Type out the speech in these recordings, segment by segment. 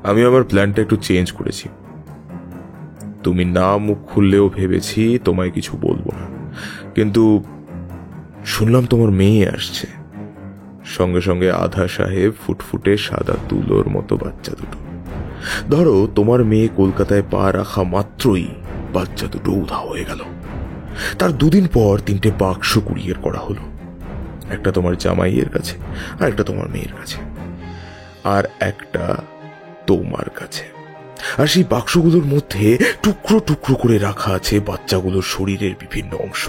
আমি আমার প্ল্যানটা একটু চেঞ্জ করেছি। তুমি না মুখ খুললেও ভেবেছি তোমায় কিছু বলবো না, কিন্তু শুনলাম তোমার মেয়ে আসছে, সঙ্গে সঙ্গে আধা সাহেব ফুটফুটে সাদা তুলোর মতো বাচ্চা দুটো। ধরো তোমার মেয়ে কলকাতায় পা রাখা মাত্রই বাচ্চা দুটো উধাও হয়ে গেল। তার দুদিন পর 3টে বাক্স কুরিয়ার করা হলো, একটা তোমার জামাইয়ের কাছে, আর একটা তোমার মেয়ের কাছে, আর একটা তোমার কাছে। আর সেই বাক্সগুলোর মধ্যে টুকরো টুকরো করে রাখা আছে বাচ্চাগুলোর শরীরের বিভিন্ন অংশ।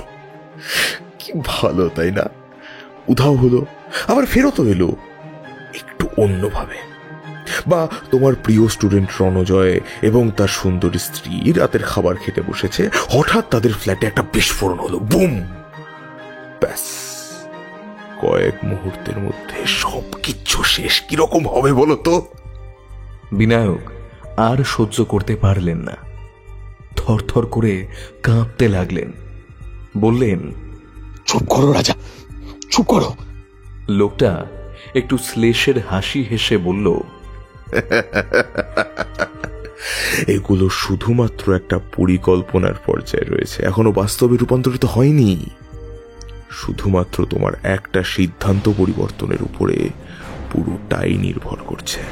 কি ভালো, তাই না? উধাও হলো, আবার ফেরতও এলো একটু অন্যভাবে। বা তোমার প্রিয় স্টুডেন্ট রণজয় এবং তার সুন্দরী স্ত্রী রাতের খাবার খেতে বসেছে, হঠাৎ তাদের ফ্ল্যাটে একটা বিস্ফোরণ হলো, বুম! ব্যাস, কয়েক মুহূর্তের মধ্যে সবকিছু শেষ। কিরকম হবে বলো তো? বিনায়ক আর সহ্য করতে পারলেন না, থরথর করে কাঁপতে লাগলেন। বললেন, চুপ করো রাজা, চুপ করো। লোকটা একটু শ্লেষের হাসি হেসে বলল, এগুলো শুধুমাত্র একটা পরিকল্পনার পর্যায়ে রয়েছে, এখনো বাস্তবে রূপান্তরিত হয়নি। শুধুমাত্র তোমার একটা সিদ্ধান্ত পরিবর্তনের উপরে পুরোটাই নির্ভর করছে।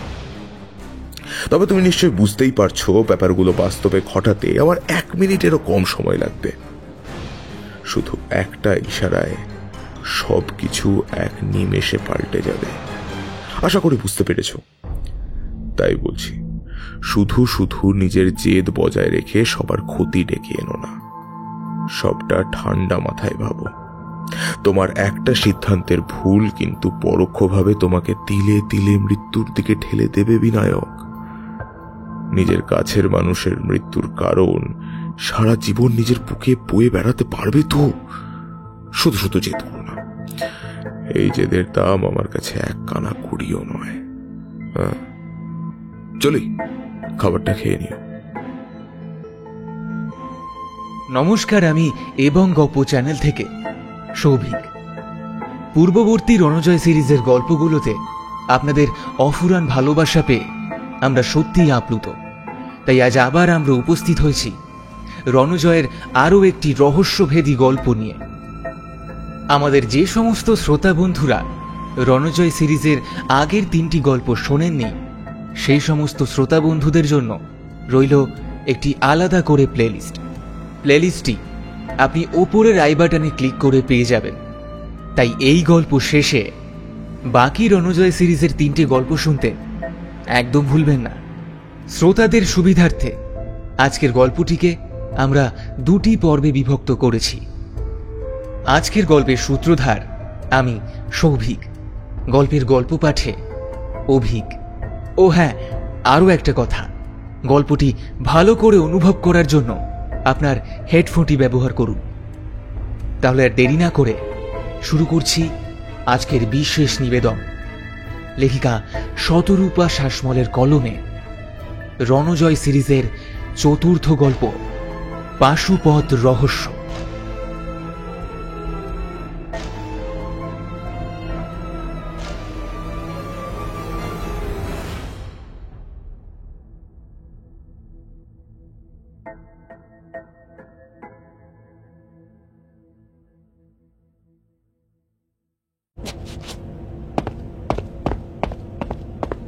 তবে তুমি নিশ্চয়ই বুঝতেই পারছো, ব্যাপারগুলো বাস্তবে ঘটাতে আমার 1 মিনিটেরও কম সময় লাগবে। শুধু একটা ইশারায় সবকিছু এক নিমেষে পাল্টে যাবে। আশা করি বুঝতে পেরেছ। তাই বলছি, শুধু শুধু নিজের জেদ বজায় রেখে সবার ক্ষতি ডেকে এনো না, সবটা ঠান্ডা মাথায় ভাবো। তোমার একটা সিদ্ধান্তের ভুল কিন্তু পরোক্ষভাবে তোমাকে তিলে তিলে মৃত্যুর দিকে ঠেলে দেবে বিনায়ক। নিজের কাছের মানুষের মৃত্যুর কারণ সারা জীবন নিজের বুকে বয়ে বেড়াতে পারবে তো? শুধু শুধু জেদ করো না। এই জেদের দাম আমার কাছে 1 কানা কুড়িও নয়। চলি, খাবারটা খেয়ে নিও। নমস্কার, আমি এবং গল্প চ্যানেল থেকে সৌভিক। পূর্ববর্তী রণজয় সিরিজের গল্পগুলোতে আপনাদের অফুরান ভালোবাসা পেয়ে আমরা সত্যিই আপ্লুত। তাই আজ আবার আমরা উপস্থিত হয়েছি রণজয়ের আরও একটি রহস্যভেদী গল্প নিয়ে। আমাদের যে সমস্ত শ্রোতা বন্ধুরা রণজয় সিরিজের আগের 3টি গল্প শোনেননি, সেই সমস্ত শ্রোতা বন্ধুদের জন্য রইল একটি আলাদা করে প্লেলিস্টটি আপনি ওপরের আই বাটনে ক্লিক করে পেয়ে যাবেন। তাই এই গল্প শেষে বাকি রণজয় সিরিজের 3টে গল্প শুনতে একদম ভুলবেন না। শ্রোতাদের সুবিধার্থে আজকের গল্পটিকে আমরা 2টি পর্বে বিভক্ত করেছি। আজকের গল্পের সূত্রধার আমি সৌভিক, গল্পের গল্প পাঠে অভিক। ও হ্যাঁ, আরও একটা কথা, গল্পটি ভালো করে অনুভব করার জন্য আপনার হেডফোনটি ব্যবহার করুন। তাহলে আর দেরি না করে শুরু করছি আজকের বিশেষ নিবেদন। লেখিকা শতরূপা শাসমলের কলমে রণজয় সিরিজের 4র্থ গল্প, পাশুপথ রহস্য।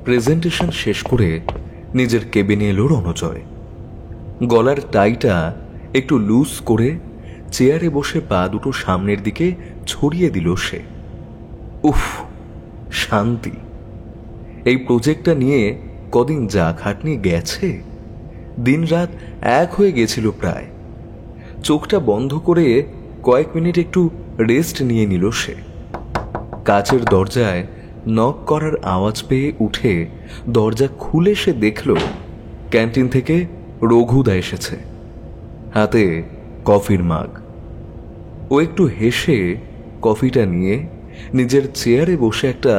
প্রেজেন্টেশন শেষ করে নিজের কেবিনে এলো রণজয়। গলার টাইটা একটু লুজ করে চেয়ারে বসে পা দুটো সামনের দিকে ছড়িয়ে দিল সে। উফ, শান্তি! এই প্রজেক্টটা নিয়ে কদিন যা খাটনি গেছে, দিনরাত এক হয়ে গেছিল প্রায়। চোখটা বন্ধ করে কয়েক মিনিট একটু রেস্ট নিয়ে নিল সে। কাচের দরজায় নক করার আওয়াজ পেয়ে উঠে দরজা খুলে সে দেখল ক্যান্টিন থেকে রঘুদা এসেছে, হাতে কফির মাগ। ও একটু হেসে কফিটা নিয়ে নিজের চেয়ারে বসে একটা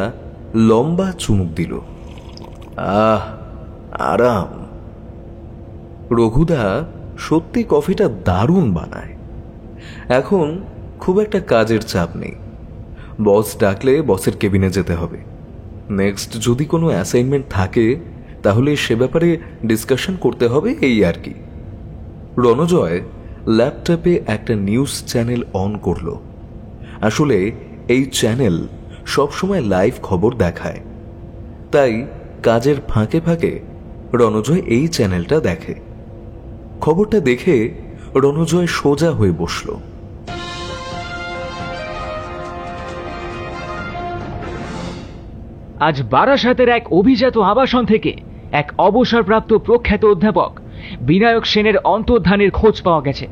লম্বা চুমুক দিল। আহ, আরাম! রঘুদা সত্যি কফিটা দারুণ বানায়। এখন খুব একটা কাজের চাপ নেই। বস ডাকলে বসের কেবিনে যেতে হবে। নেক্সট যদি কোনো অ্যাসাইনমেন্ট থাকে তাহলে সে ব্যাপারে ডিসকাশন করতে হবে, এই আর কি। রণজয় ল্যাপটপে একটা নিউজ চ্যানেল অন করল। আসলে এই চ্যানেল সবসময় লাইভ খবর দেখায়, তাই কাজের ফাঁকে ফাঁকে রণজয় এই চ্যানেলটা দেখে। খবরটা দেখে রণজয় সোজা হয়ে বসল। আজ বারাসাতের এক অভিজাত আবাসন থেকে এক অবসরপ্রাপ্ত প্রখ্যাত অধ্যাপক বিনায়ক সেনের অন্তর্ধানের খোঁজ পাওয়া গেছে।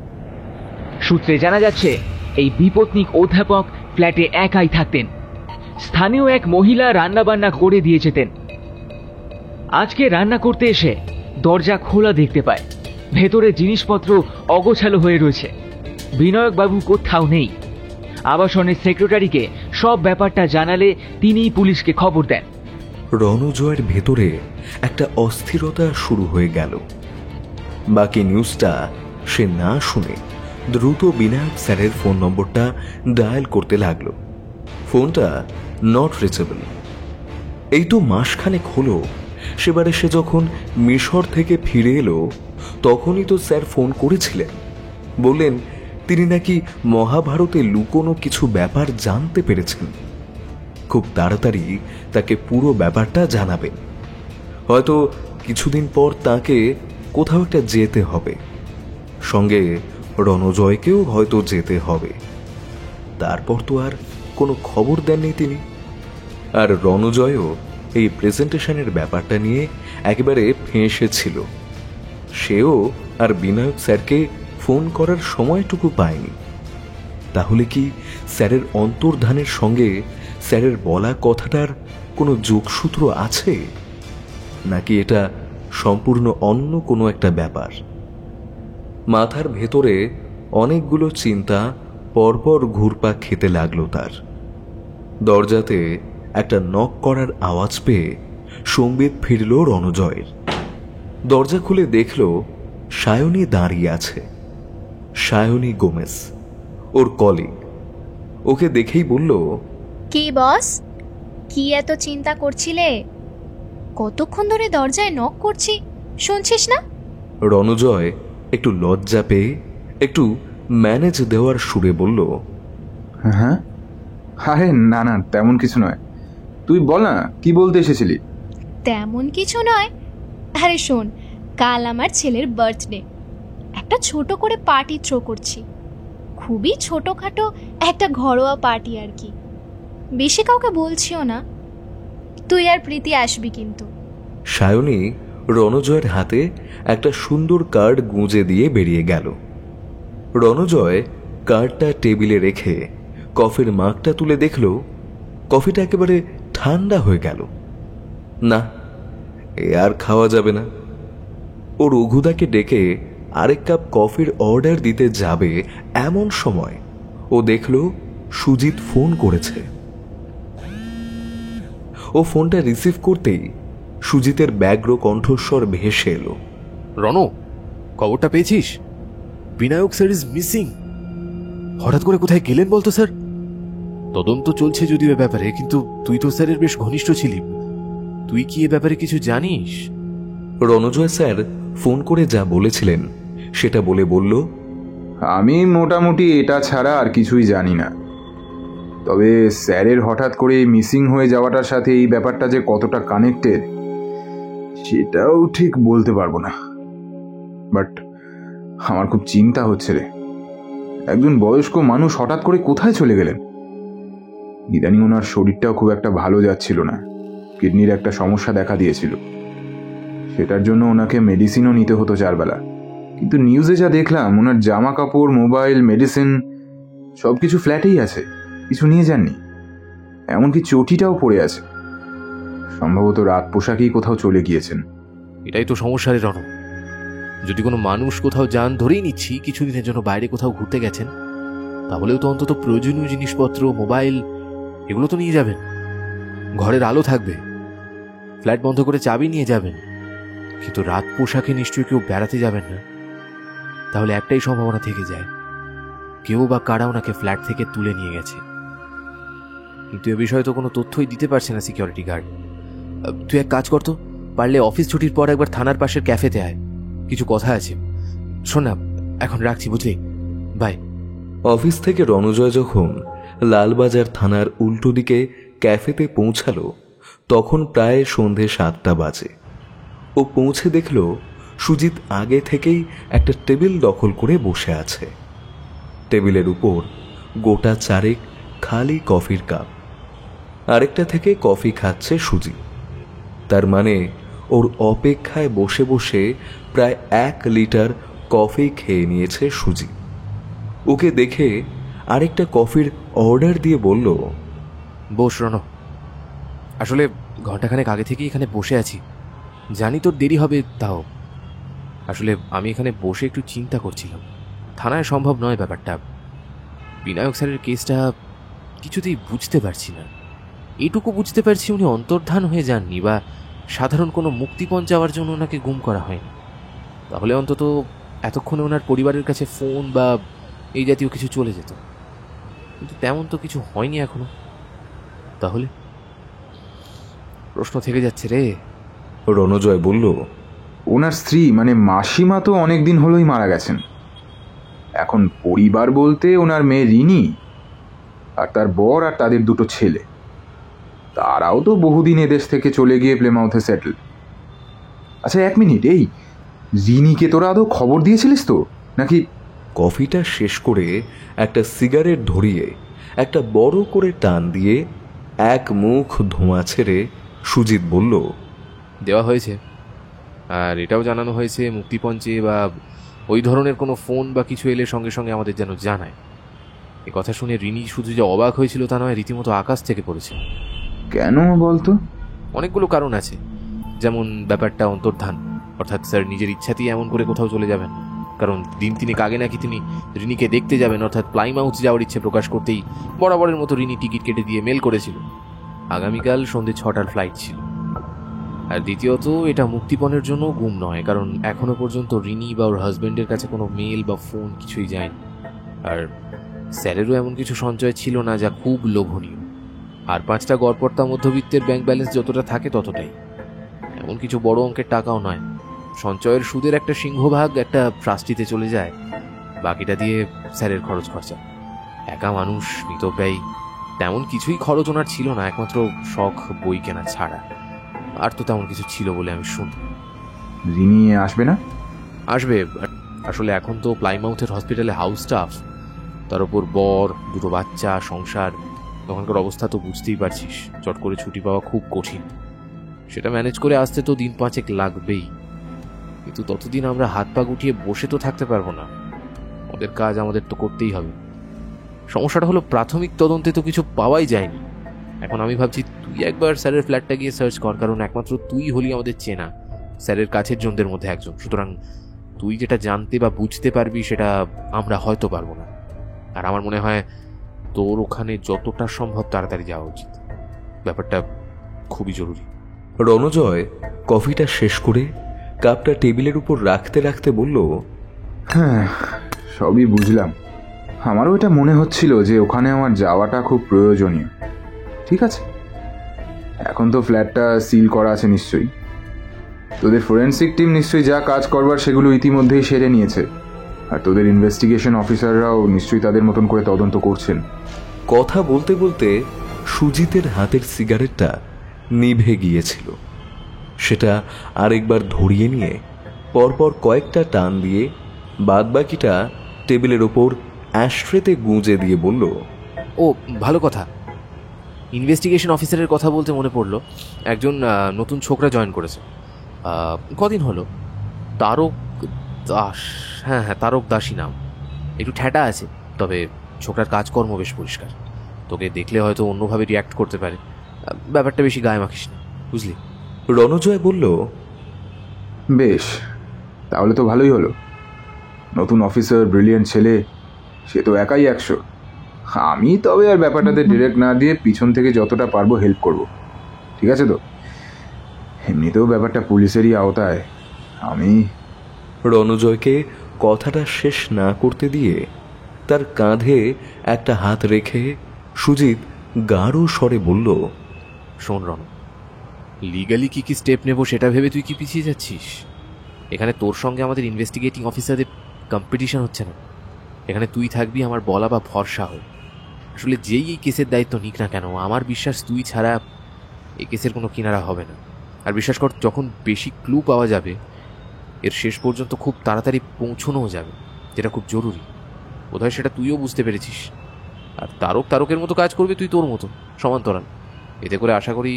সূত্রে জানা যাচ্ছে এই বিপত্নিক অধ্যাপক ফ্ল্যাটে একাই থাকতেন। স্থানীয় এক মহিলা রান্নাবান্না করে দিয়ে যেতেন। আজকে রান্না করতে এসে দরজা খোলা দেখতে পায়, ভেতরে জিনিসপত্র অগোছালো হয়ে রয়েছে। বিনায়ক বাবু কোথাও নেই। আবাসনের সেক্রেটারিকে সব ব্যাপারটা জানালে তিনিই পুলিশকে খবর দেন। রণজয়ের ভেতরে একটা অস্থিরতা শুরু হয়ে গেল। বাকি নিউজটা সে না শুনে দ্রুত বিনায়ক স্যারের ফোন নম্বরটা ডায়াল করতে লাগলো। ফোনটা নট রিচেবল। এই তো মাসখানেক হলো সেবারে সে যখন মিশর থেকে ফিরে এলো, তখনই তো স্যার ফোন করেছিলেন। বললেন তিনি নাকি মহাভারতে লুকোনো কিছু ব্যাপার জানতে পেরেছেন। খুব তাড়াতাড়ি তাকে পুরো ব্যাপারটা জানাবেন। হয়তো কিছুদিন পর তাকে কোথাও একটা যেতে হবে, সঙ্গে রণজয়কেও হয়তো যেতে হবে। তারপর তো আর কোনো খবর দেননি তিনি। আর রণজয়ও এই প্রেজেন্টেশনের ব্যাপারটা নিয়ে একেবারে ফেঁসেছিল। সেও আর বিনায়ক স্যারকে ফোন করার সময়টুকু পায়নি। তাহলে কি স্যারের অন্তর্ধানের সঙ্গে স্যারের বলা কথাটার কোনো যোগসূত্র আছে, নাকি এটা সম্পূর্ণ অন্য কোনো একটা ব্যাপার? মাথার ভেতরে অনেকগুলো চিন্তা পরপর ঘুরপাক খেতে লাগলো তার। দরজাতে একটা নক করার আওয়াজ পেয়ে সম্বিত ফিরল রণজয়ের। দরজা খুলে দেখল সায়নী দাঁড়িয়ে আছে। সায়নী গোমেজ, ওর কলিগ। ওকে দেখেই বলল, কি বস, কি এত চিন্তা করছিলে? কতক্ষণ ধরে দরজায় নক করছি, শুনছিস না? রণজয় একটু লজ্জা পেয়ে একটু ম্যানেজ দেওয়ার সুরে বলল, হ্যাঁ, আরে না না, তেমন কিছু নয়। তুই বল না, কি বলতে এসেছিলি? তেমন কিছু নয়। আরে শোন, কাল আমার ছেলের বার্থডে। একটা ছোট করে পার্টি থ্রো করছি। খুবই ছোটখাটো একটা ঘরোয়া পার্টি আর কি। বেশি কাউকে বলছিও না। তুই আর প্রীতি আসবি কিন্তু। সায়নী রণজয়ের হাতে একটা সুন্দর কার্ড গুঁজে দিয়ে বেরিয়ে গেল। রণজয় কার্ডটা টেবিলে রেখে কফির মাগটা তুলে দেখল কফিটা একেবারে ঠান্ডা হয়ে গেল। না, এ আর খাওয়া যাবে না। ও রঘুদাকে ডেকে আরেক কাপ কফির অর্ডার দিতে যাবে, এমন সময় ও দেখল সুজিত ফোন করেছে। ও ফোনটা রিসিভ করতেই সুজিতের ব্যগ্র কণ্ঠস্বর ভেসে এলো, রণ, খবরটা পেয়েছিস? Binayak sir is missing. হঠাৎ করে কোথায় গেলেন বলতো স্যার? তদন্ত চলছে যদিও ব্যাপারে, কিন্তু তুই তো স্যারের বেশ ঘনিষ্ঠ ছিলি। তুই কি এ ব্যাপারে কিছু জানিস? রণজয় স্যার ফোন করে যা বলেছিলেন সেটা বলে বলল, আমি মোটামুটি এটা ছাড়া আর কিছুই জানি না। তবে স্যারের হঠাৎ করে মিসিং হয়ে যাওয়াটার সাথে এই ব্যাপারটা যে কতটা কানেক্টেড সেটাও ঠিক বলতে পারবো না। বাট আমার খুব চিন্তা হচ্ছে রে। একজন বয়স্ক মানুষ হঠাৎ করে কোথায় চলে গেলেন? ইদানিং ওনার শরীরটাও খুব একটা ভালো যাচ্ছিল না। কিডনির একটা সমস্যা দেখা দিয়েছিল। সেটার জন্য ওনাকে মেডিসিনও নিতে হতো 4 বেলা। কিন্তু নিউজে যা দেখলাম, ওনার জামা কাপড়, মোবাইল, মেডিসিন সবকিছু ফ্ল্যাটেই আছে, কিছু নিয়ে যাননি। এমনকি চটিটাও পড়ে আছে। সম্ভবত রাত পোশাকেই কোথাও চলে গিয়েছেন। এটাই তো সমস্যা রে রণ। যদি কোনো মানুষ কোথাও যান, ধরেই নিচ্ছি কিছুদিনের জন্য বাইরে কোথাও ঘুরতে গেছেন, তাহলেও তো অন্তত প্রয়োজনীয় জিনিসপত্র, মোবাইল, এগুলো তো নিয়ে যাবেন। ঘরের আলো থাকবে, ফ্ল্যাট বন্ধ করে চাবি নিয়ে যাবেন। কিন্তু রাত পোশাকে নিশ্চয়ই কেউ বেড়াতে যাবেন না। তাহলে একটাই সম্ভাবনা থেকে যায়, কেউ বা কারা ওনাকে ফ্ল্যাট থেকে তুলে নিয়ে গেছে। কিন্তু এ বিষয়ে তো কোনো তথ্যই দিতে পারছে না সিকিউরিটি গার্ড। তুই এক কাজ করতো, পারলে অফিস ছুটির পর একবার থানার পাশের ক্যাফেতে আয়, কিছু কথা আছে। শোন না, এখন রাখছি, বুঝলি? বাই। অফিস থেকে রণজয় যখন লালবাজার থানার উল্টো দিকে ক্যাফেতে পৌঁছালো তখন প্রায় সন্ধে 7টা বাজে। ও পৌঁছে দেখল সুজিত আগে থেকেই একটা টেবিল দখল করে বসে আছে। টেবিলের উপর গোটা 4 খালি কফির কাপ, আরেকটা থেকে কফি খাচ্ছে সুজিত। তার মানে ওর অপেক্ষায় বসে বসে প্রায় 1 লিটার কফি খেয়ে নিয়েছে সুজিত। ওকে দেখে আরেকটা কফির অর্ডার দিয়ে বলল, বস রণ। আসলে ঘন্টাখানেক আগে থেকেই এখানে বসে আছি, জানি তোর দেরি হবে, তাও আসলে আমি এখানে বসে একটু চিন্তা করছিলাম। থানায় সম্ভব নয় ব্যাপারটা। বিনায়ক স্যারের কেসটা কিছুতেই বুঝতে পারছি না। এইটুকু বুঝতে পারছি উনি অন্তর্ধান হয়ে যাননি বা সাধারণ কোনো মুক্তিপণ চাওয়ার জন্য ওনাকে গুম করা হয়নি। তাহলে অন্তত এতক্ষণে ওনার পরিবারের কাছে ফোন বা এই জাতীয় কিছু চলে যেত, কিন্তু তেমন তো কিছু হয়নি এখনো। তাহলে প্রশ্ন থেকে যাচ্ছে রে। রণজয় বলল, ওনার স্ত্রী মানে মাসিমা তো অনেক দিন হলোই মারা গেছেন। এখন পরিবার বলতে ওনার মেয়ে রিনি আর তার বর আর তাদের 2 ছেলে, তারাও তো বহুদিন এদেশ থেকে চলে গিয়ে প্লেমাউথে সেটেল। আচ্ছা 1 মিনিট, এই রিনিকে তোরা আদৌ খবর দিয়েছিলিস তো নাকি? কফিটা শেষ করে একটা সিগারেট ধরিয়ে একটা বড় করে টান দিয়ে 1 মুখ ধোঁয়া ছেড়ে সুজিত বলল, দেওয়া হয়েছে, আর এটাও জানানো হয়েছে মুক্তিপঞ্চে বা ওই ধরনের কোনো ফোন বা কিছু এলে সঙ্গে সঙ্গে আমাদের যেন জানায়। এ কথা শুনে রিনি শুধু যে অবাক হয়েছিল তা নয়, রীতিমতো আকাশ থেকে পড়েছে। কেন বলতো? অনেকগুলো কারণ আছে, যেমন ব্যাপারটা অন্তর্ধান, অর্থাৎ স্যার নিজের ইচ্ছাতেই এমন করে কোথাও চলে যাবেন। কারণ দিন 3 আগে নাকি তিনি রিনিকে দেখতে যাবেন, অর্থাৎ প্লাইমাউথ যাওয়ার ইচ্ছে প্রকাশ করতেই বরাবরের মতো রিনি টিকিট কেটে দিয়ে মেল করেছিল। আগামীকাল সন্ধ্যে 6টার ফ্লাইট ছিল। আর দ্বিতীয়ত, এটা মুক্তিপণের জন্য গুম নয়, কারণ এখনো পর্যন্ত রিনি বা ওর হাজবেন্ডের কাছে কোনো মেল বা ফোন কিছুই যায়নি। আর স্যারেরও এমন কিছু সঞ্চয় ছিল না যা খুব লোভনীয়। আর 5টা গড়পড়তা মধ্যবিত্তের ব্যাংক ব্যালেন্স যতটা থাকে ততটাই, এমন কিছু বড় অঙ্কের টাকাও নয়। সঞ্চয়ের সুদের একটা সিংহভাগ একটা ট্রাস্টিতে চলে যায়, বাকিটা দিয়ে স্যারের খরচ খরচা। একা মানুষ, মিতব্যয়ী, তেমন কিছুই খরচ ওনার ছিল না, একমাত্র শখ বই কেনা ছাড়া। আর তো তেমন কিছু ছিল বলে আমি শুনি। রিনি আসবে না? আসবে, আসলে এখন তো প্লাইমাউথের হসপিটালে হাউস স্টাফ, তার উপর বর, 2 বাচ্চা, সংসার। তখনকার অবস্থা তো বুঝতেই পারছিস, চট করে ছুটি পাওয়া খুব কঠিন। সেটা ম্যানেজ করে আসতে তো দিন 5 লাগবেই, কিন্তু ততদিন আমরা হাত পা গুটিয়ে বসে তো থাকতে পারবো না। ওদের কাজ আমাদের তো করতেই হবে। সমস্যাটা হলো প্রাথমিক তদন্তে তো কিছু পাওয়াই যায়নি। এখন আমি ভাবছি তুই একবার স্যারের ফ্ল্যাটটা গিয়ে সার্চ কর, কারণ একমাত্র তুই হলি আমাদের চেনা, স্যারের কাছের জনদের মধ্যে একজন। সুতরাং তুই যেটা জানতে বা বুঝতে পারবি সেটা আমরা হয়তো পারবো না। আর আমার মনে হয় তোর ওখানে যতটা সম্ভব তাড়াতাড়ি যাওয়া উচিত, ব্যাপারটা খুবই জরুরি। রণজয় কফিটা শেষ করে কাপটা টেবিলের উপর রাখতে রাখতে বলল, হ্যাঁ সবই বুঝলাম। আমারও এটা মনে হচ্ছিল যে ওখানে আমার যাওয়াটা খুব প্রয়োজনীয়। ঠিক আছে, এখন তো ফ্ল্যাটটা সিল করা আছে নিশ্চয়ই। তোদের ফরেন্সিক টিম নিশ্চয়ই যা কাজ করবার সেগুলো ইতিমধ্যেই সেরে নিয়েছে, আর তোদের ইনভেস্টিগেশন অফিসাররাও নিশ্চয়ই তাদের মতন করে তদন্ত করছেন। কথা বলতে বলতে সুজিতের হাতের সিগারেটটা নিভে গিয়েছিল। সেটা আরেকবার ধরিয়ে নিয়ে পরপর কয়েকটা টান দিয়ে বাদবাকিটা টেবিলের ওপর অ্যাশট্রেতে গুঁজে দিয়ে বলল, ও ভালো কথা, ইনভেস্টিগেশন অফিসারের কথা বলতে মনে পড়লো, একজন নতুন ছোকরা জয়েন করেছে। কদিন হলো, তারক দাস। হ্যাঁ, তারক দাসই নাম। একটু ঠ্যাটা আছে, তবে ছোকরার কাজকর্ম বেশ পরিষ্কার। তোকে দেখলে হয়তো অন্যভাবে রিয়াক্ট করতে পারে, ব্যাপারটা বেশি গায়ে মাখিস না, বুঝলি? রণজয় বলল, বেশ, তাহলে তো ভালোই হলো। নতুন অফিসার, ব্রিলিয়েন্ট ছেলে, সে তো একাই 100। আমি তবে আর ব্যাপারটাতে ডিরেক্ট না দিয়ে পিছন থেকে যতটা পারবো হেল্প করব। ঠিক আছে তো? এমনিতেও ব্যাপারটা পুলিশেরই আওতায়। আমি রণজয়কে কথাটা শেষ না করতে দিয়ে তার কাঁধে একটা হাত রেখে সুজিত গাঢ় স্বরে বলল, শোন রণ, লিগালি কি কি স্টেপ নেব সেটা ভেবে তুই কি পিছিয়ে যাচ্ছিস? এখানে তোর সঙ্গে আমাদের ইনভেস্টিগেটিং অফিসারদের কম্পিটিশন হচ্ছে না। এখানে তুই থাকবি আমার বলা বা ভরসা হয়ে। আসলে যেই এই কেসের দায়িত্ব নিক না কেন, আমার বিশ্বাস তুই ছাড়া এই কেসের কোনো কিনারা হবে না। আর বিশ্বাস কর, যখন বেশি ক্লু পাওয়া যাবে এর শেষ পর্যন্ত খুব তাড়াতাড়ি পৌঁছানোও যাবে, যেটা খুব জরুরি। বোধহয় সেটা তুইও বুঝতে পেরেছিস। আর তারকের মতো কাজ করবে তুই তোর মতো সমান্তরাল। এতে করে আশা করি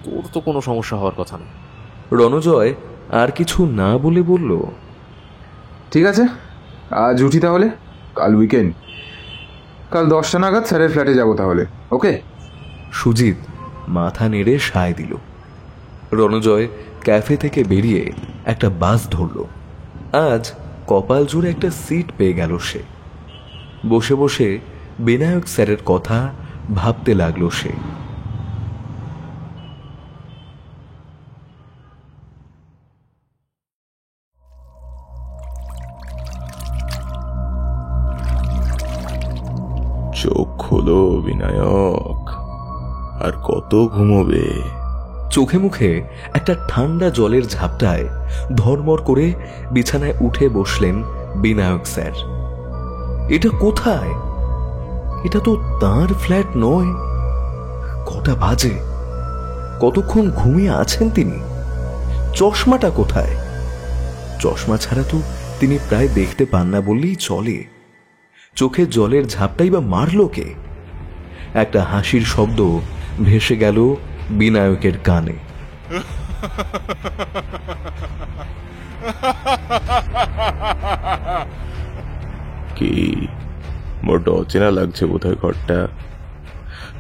তোর তো কোনো সমস্যা হওয়ার কথা না। রণজয় আর কিছু না বলে বলল, ঠিক আছে, আজ উঠি তাহলে। কাল উইকেন্ড, কাল 10টা নাগাদ স্যারের ফ্ল্যাটে যাব তাহলে। ওকে। সুজিত মাথা নেড়ে সায় দিল। রণজয় ক্যাফে থেকে বেরিয়ে একটা বাস ধরল। আজ কপাল জুড়ে একটা সিট পেয়ে গেল সে। বসে বসে বিনায়ক স্যারের কথা ভাবতে লাগলো সে। চোখ খোলো বিনায়ক, আর কত ঘুমোবে? চোখে মুখে একটা ঠান্ডা জলের ঝাপটায় ধর্মর করে বিছানায় উঠে বসলেন বিনায়ক স্যার। এটা কোথায়? এটা তো তার ফ্ল্যাট নয়। কটা বাজে? কতক্ষণ ঘুমিয়ে আছেন তিনি? চশমাটা কোথায়? চশমা ছাড়া তো তিনি প্রায় দেখতে পান না বললেই চলে। চোখে জলের ঝাপটাই বা মারল কে? একটা হাসির শব্দ ভেসে গেল বিনায়কের কানে। কি বড্ড অচেনা লাগছে বোধহয় ঘরটা।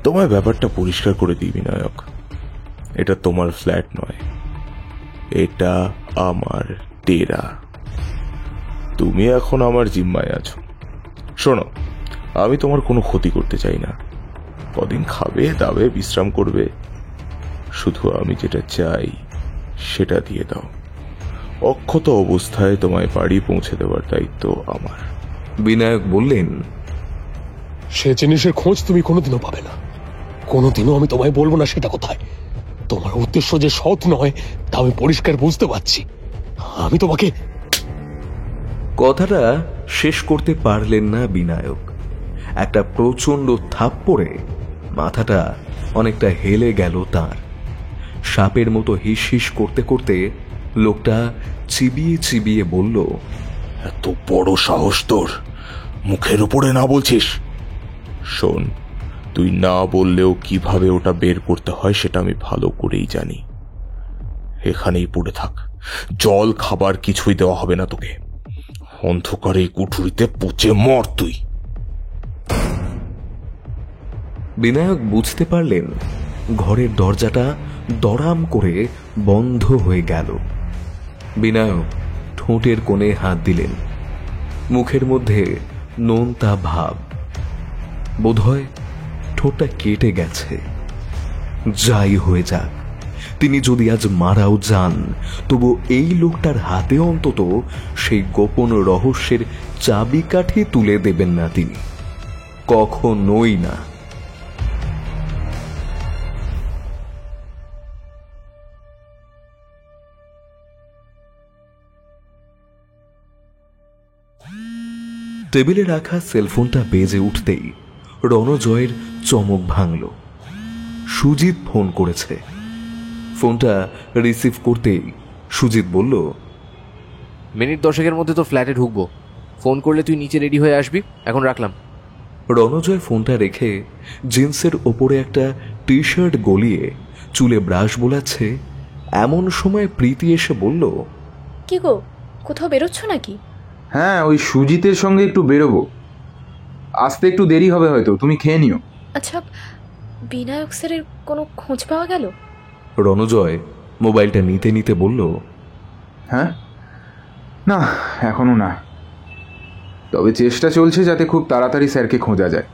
তোমায় ব্যাপারটা পরিষ্কার করে দিই বিনায়ক, এটা তোমার ফ্ল্যাট নয়, এটা আমার ডেরা। তুমি এখন আমার জিম্মায় আছো। শোনো, আমি তোমার কোনো ক্ষতি করতে চাই না। কদিন খাবে দাবে বিশ্রাম করবে, শুধু আমি যেটা চাই সেটা দিয়ে দাও। অক্ষত অবস্থায় তোমায় বাড়ি পৌঁছে দেওয়ার দায়িত্ব আমার। বিনায়ক বললেন, সে জিনিসের খোঁজ তুমি কোনোদিনও পাবে না। কোনোদিনও আমি তোমায় বলবো না সেটা কোথায়। তোমার উদ্দেশ্য যে সৎ নয় তা আমি পরিষ্কার বুঝতে পারছি। আমি তোমাকে। কথাটা শেষ করতে পারলেন না বিনায়ক। একটা প্রচন্ড থাপ্পড়ে মাথাটা অনেকটা হেলে গেল তার। সাপের মতো হিস হিস করতে করতে লোকটা চিবিয়ে চিবিয়ে বলল, এত বড় সাহস তোর, মুখের উপরে না বলছিস? শোন, তুই না বললেও কিভাবে ওটা বের করতে হয় সেটা আমি ভালো করেই জানি। এখানেই পড়ে থাক, জল খাবার কিছুই দেওয়া হবে না তোকে। অন্ধকারে কুঠুরিতে পচে মর তুই। বিনায়ক বুঝতে পারলেন ঘরের দরজাটা দড়াম করে বন্ধ হয়ে গেল। বিনায়ক ঠোঁটের কোণে হাত দিলেন। মুখের মধ্যে নোনতা ভাব। বোধহয় ঠোঁটটা কেটে গেছে। যাই হয়ে যাক, তিনি যদি আজ মারাও যান, তবু এই লোকটার হাতে অন্তত সেই গোপন রহস্যের চাবিকাঠি তুলে দেবেন না তিনি। কখনোই না। টেবিলে রাখা সেলফোনটা বেজে উঠতেই রণজয়ের চমক ভাঙল। সুজিত ফোন করেছে। ফোনটা রিসিভ করতেই সুজিত বলল, মিনিট 10 মধ্যে তো ফ্ল্যাটে ঢুকবো। ফোন করলে তুই নিচে রেডি হয়ে আসবি। এখন রাখলাম। রণজয় ফোনটা রেখে জিন্সের ওপরে একটা টি শার্ট গলিয়ে চুলে ব্রাশ বোলাচ্ছে। এমন সময় প্রীতি এসে বলল, কি গো, কোথাও বেরোচ্ছ নাকি? হ্যাঁ, ওই সুজিতের সঙ্গে একটু বেরোবো। আসতে একটু দেরি হবে হয়তো, তুমি খেয়ে নিও। আচ্ছা, বিনায়ক স্যারের কোনো খোঁজ পাওয়া গেল? রণজয় মোবাইলটা নিতে নিতে বলল, হ্যাঁ, না এখনো না, তবে চেষ্টা চলছে যাতে খুব তাড়াতাড়ি স্যারকে খোঁজা যায়।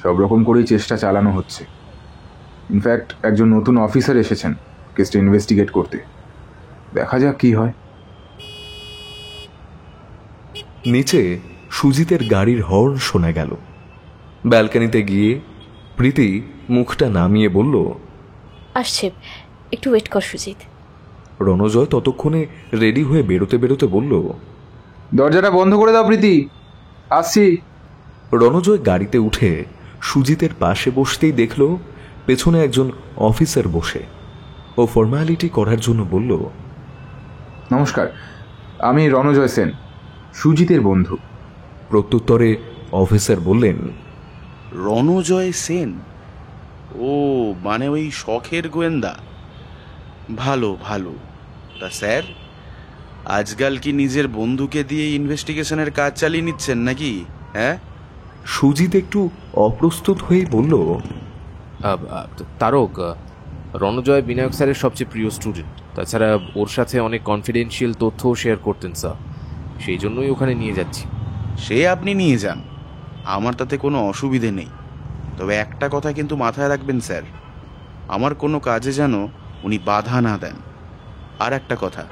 সব রকম করেই চেষ্টা চালানো হচ্ছে। ইনফ্যাক্ট একজন নতুন অফিসার এসেছেন কেসটা ইনভেস্টিগেট করতে। দেখা যাক কি হয়। নিচে সুজিতের গাড়ির হর্ন শোনা গেল। ব্যালকনিতে গিয়ে প্রীতি মুখটা নামিয়ে বলল, আসছে, একটু ওয়েট কর সুজিত। রণজয় ততক্ষণে রেডি হয়ে বেরোতে বেরোতে বলল, দরজাটা বন্ধ করে দাও প্রীতি, আসছি। রণজয় গাড়িতে উঠে সুজিতের পাশে বসতেই দেখল পেছনে একজন অফিসার বসে। ও ফর্মালিটি করার জন্য বলল, নমস্কার, আমি রণজয় সেন, সুজিতের বন্ধু। প্রত্যুত্তরে অফিসার বললেন, রণজয় সেন? ও মানে ওই শখের গোয়েন্দা। ভালো ভালো। তা স্যার, আজকাল কি নিজের বন্ধুকে দিয়ে ইনভেস্টিগেশনের কাজ চালিয়ে নিচ্ছেন নাকি? হ্যাঁ। সুজিত একটু অপ্রস্তুত হয়ে বলল, তারক, রণজয় বিনায়ক স্যারের সবচেয়ে প্রিয় স্টুডেন্ট। তাছাড়া ওর সাথে অনেক কনফিডেন্সিয়াল তথ্যও শেয়ার করতেন স্যার, সেই জন্যই ওখানে নিয়ে যাচ্ছি। সে আপনি নিয়ে যান, আমার তাতে কোনো অসুবিধে নেই। তবে একটা কথা কিন্তু মাথায় রাখবেন স্যার, আমার কোনো কাজে যেন উনি বাধা না দেন। আর একটা কথা,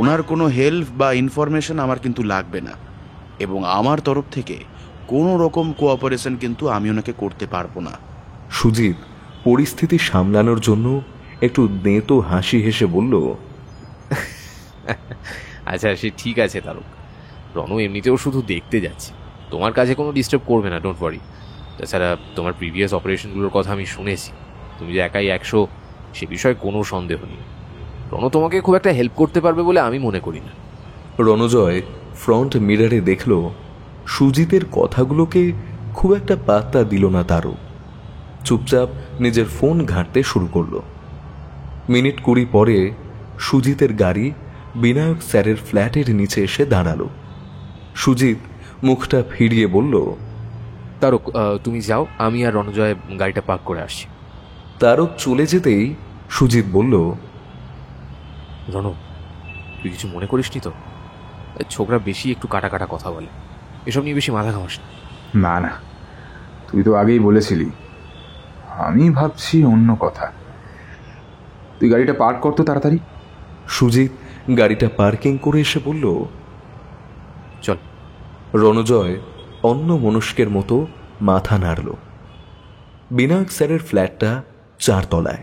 ওনার কোনো হেল্প বা ইনফরমেশন আমার কিন্তু লাগবে না, এবং আমার তরফ থেকে কোনো রকম কোঅপারেশন কিন্তু আমি ওনাকে করতে পারবো না। সুজিত পরিস্থিতি সামলানোর জন্য একটু নেতো হাসি হেসে বলল, আচ্ছা সে ঠিক আছে তারক, রণু এমনিতেও শুধু দেখতে যাচ্ছে, তোমার কাজে কোনো ডিস্টার্ব করবে না, ডোন্ট ওয়ারি। তাছাড়া তোমার প্রিভিয়াস অপারেশনগুলোর কথা আমি শুনেছি, তুমি যে একাই 100 সে বিষয়ে কোনো সন্দেহ নেই। রণু তোমাকে খুব একটা হেল্প করতে পারবে বলে আমি মনে করি না। রণজয় ফ্রন্ট মিররে দেখল সুজিতের কথাগুলোকে খুব একটা পাত্তা দিল না তারও। চুপচাপ নিজের ফোন ঘাঁটতে শুরু করলো। মিনিট 20 পরে সুজিতের গাড়ি বিনায়ক স্যারের ফ্ল্যাটের নিচে এসে দাঁড়ালো। সুজিত মুখটা ফিরিয়ে বলল, তারক তুমি যাও, আমি আর রণজয় গাড়িটা পার্ক করে আসছি। তারক চলে যেতেই সুজিত বলল, রণু তুই কিছু মনে করিসনি তো? ছোকরা বেশি একটু কাটা কাটা কথা বলে, এসব নিয়ে বেশি মাথা ঘামাস না। না না, তুই তো আগেই বলেছিলি, আমি ভাবছি অন্য কথা। তুই গাড়িটা পার্ক করতো তাড়াতাড়ি। সুজিত গাড়িটা পার্কিং করে এসে বলল, চল। রণজয় অন্য মনস্কের মতো মাথা নাড়ল। বিনায়ক স্যারের ফ্ল্যাটটা 4 তলায়।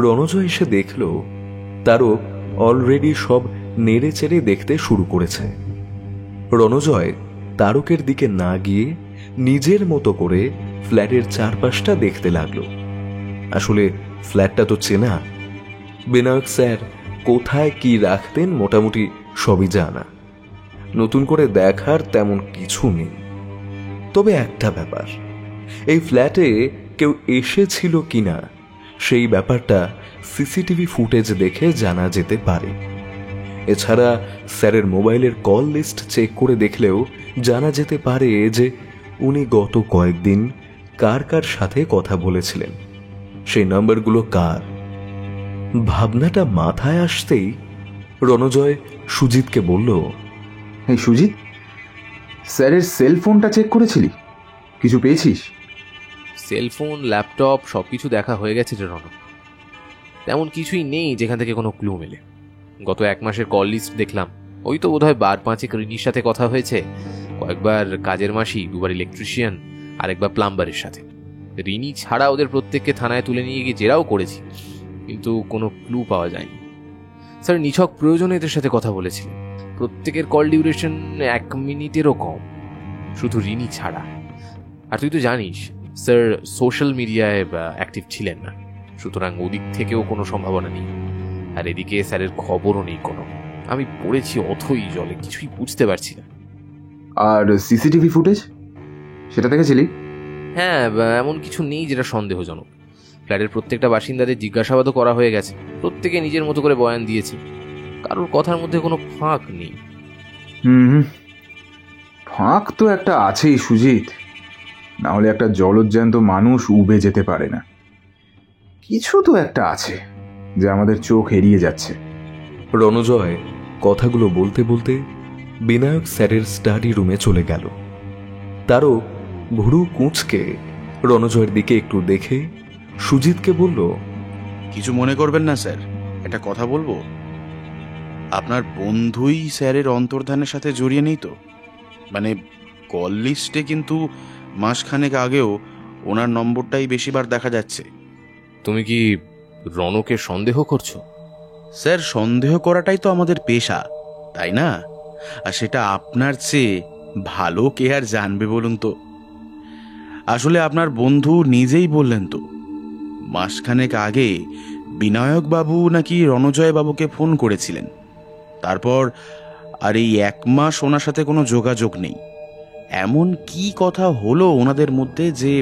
রণজয় এসে দেখল তারক অলরেডি সব নেড়ে চেড়ে দেখতে শুরু করেছে। রণজয় তারকের দিকে না গিয়ে নিজের মতো করে ফ্ল্যাটের চারপাশটা দেখতে লাগলো। আসলে ফ্ল্যাটটা তো চেনা, বিনায়ক স্যার কোথায় কি রাখতেন মোটামুটি সবই জানা, নতুন করে দেখার তেমন কিছু নেই। তবে একটা ব্যাপার, এই ফ্ল্যাটে কেউ এসেছিল কিনা সেই ব্যাপারটা সিসিটিভি ফুটেজ দেখে জানা যেতে পারে। এছাড়া স্যারের মোবাইলের কল লিস্ট চেক করে দেখলেও জানা যেতে পারে যে উনি গত কয়েকদিন কার কার সাথে কথা বলেছিলেন, সেই নাম্বারগুলো কার। ভাবনাটা মাথায় আসতেই রণজয় সুজিতকে বলল, এই সুজিত, স্যারের সেলফোনটা চেক করেছিলি? কিছু পেয়েছিস? সেলফোন, ল্যাপটপ সবকিছু দেখা হয়ে গেছে যে রণু, তেমন কিছুই নেই যেখান থেকে কোনো ক্লু মেলে। গত 1 মাসের কল লিস্ট দেখলাম, ওই তো বোধহয় 5 রিনির সাথে কথা হয়েছে, কয়েকবার কাজের মাসি, 2বার ইলেকট্রিশিয়ান, আর 1বার প্লাম্বারের সাথে। রিনি ছাড়া ওদের প্রত্যেককে থানায় তুলে নিয়ে গিয়ে জেরাও করেছি, কিন্তু কোনো ক্লু পাওয়া যায়নি। স্যার নিছক প্রয়োজনে এদের সাথে কথা বলেছিলেন, প্রত্যেকের কল ডিউরেশন 1 মিনিটেরও কম, শুধু রিনি ছাড়া। আর তুই তো জানিস স্যার সোশ্যাল মিডিয়ায় অ্যাক্টিভ ছিলেন না, সুতরাং ওদিক থেকেও কোনো সম্ভাবনা নেই। আর এদিকে স্যারের খবরও নেই কোনো। আমি পড়েছি অথই জলে, কিছুই বুঝতে পারছি না। আর সিসিটিভি ফুটেজ সেটা দেখেছিলি? হ্যাঁ, এমন কিছু নেই যেটা সন্দেহজনক। ফ্ল্যাটের প্রত্যেকটা বাসিন্দাদের জিজ্ঞাসাবাদও করা হয়ে গেছে, প্রত্যেকে নিজের মতো করে বয়ান দিয়েছে, কারোর কথার মধ্যে কোনো ফাঁক নেই। ফাঁক তো একটা আছেই সুজিত, না হলে একটা জলজ্যান্ত মানুষ উবে যেতে পারে না। কিছু তো একটা আছে যে আমাদের চোখ এড়িয়ে যাচ্ছে। রণজয় কথাগুলো বলতে বলতে বিনায়ক স্যারের স্টাডি রুমে চলে গেল। তারও ভুরু কুঁচকে রণজয়ের দিকে একটু দেখে সুজিতকে বলল, কিছু মনে করবেন না স্যার, একটা কথা বলবো। আপনার বন্ধুই স্যারের অন্তর্ধানের সাথে জড়িয়ে নেই তো? মানে কল লিস্টে কিন্তু মাসখানেক আগেও ওনার নম্বরটাই বেশিবার দেখা যাচ্ছে। তুমি কি রণকে সন্দেহ করছো? স্যার, সন্দেহ করাটাই তো আমাদের পেশা, তাই না? আর সেটা আপনার চেয়ে ভালো কে আর জানবে বলুন তো? আসলে আপনার বন্ধু নিজেই বললেন তো, মাসখানেক আগে বিনায়ক বাবু নাকি রণজয় বাবুকে ফোন করেছিলেন। তারপর আর এই 1 মাস ওনার সাথে কোনো যোগাযোগ নেই। এমন কি কথা হলো ওনাদের মধ্যে যে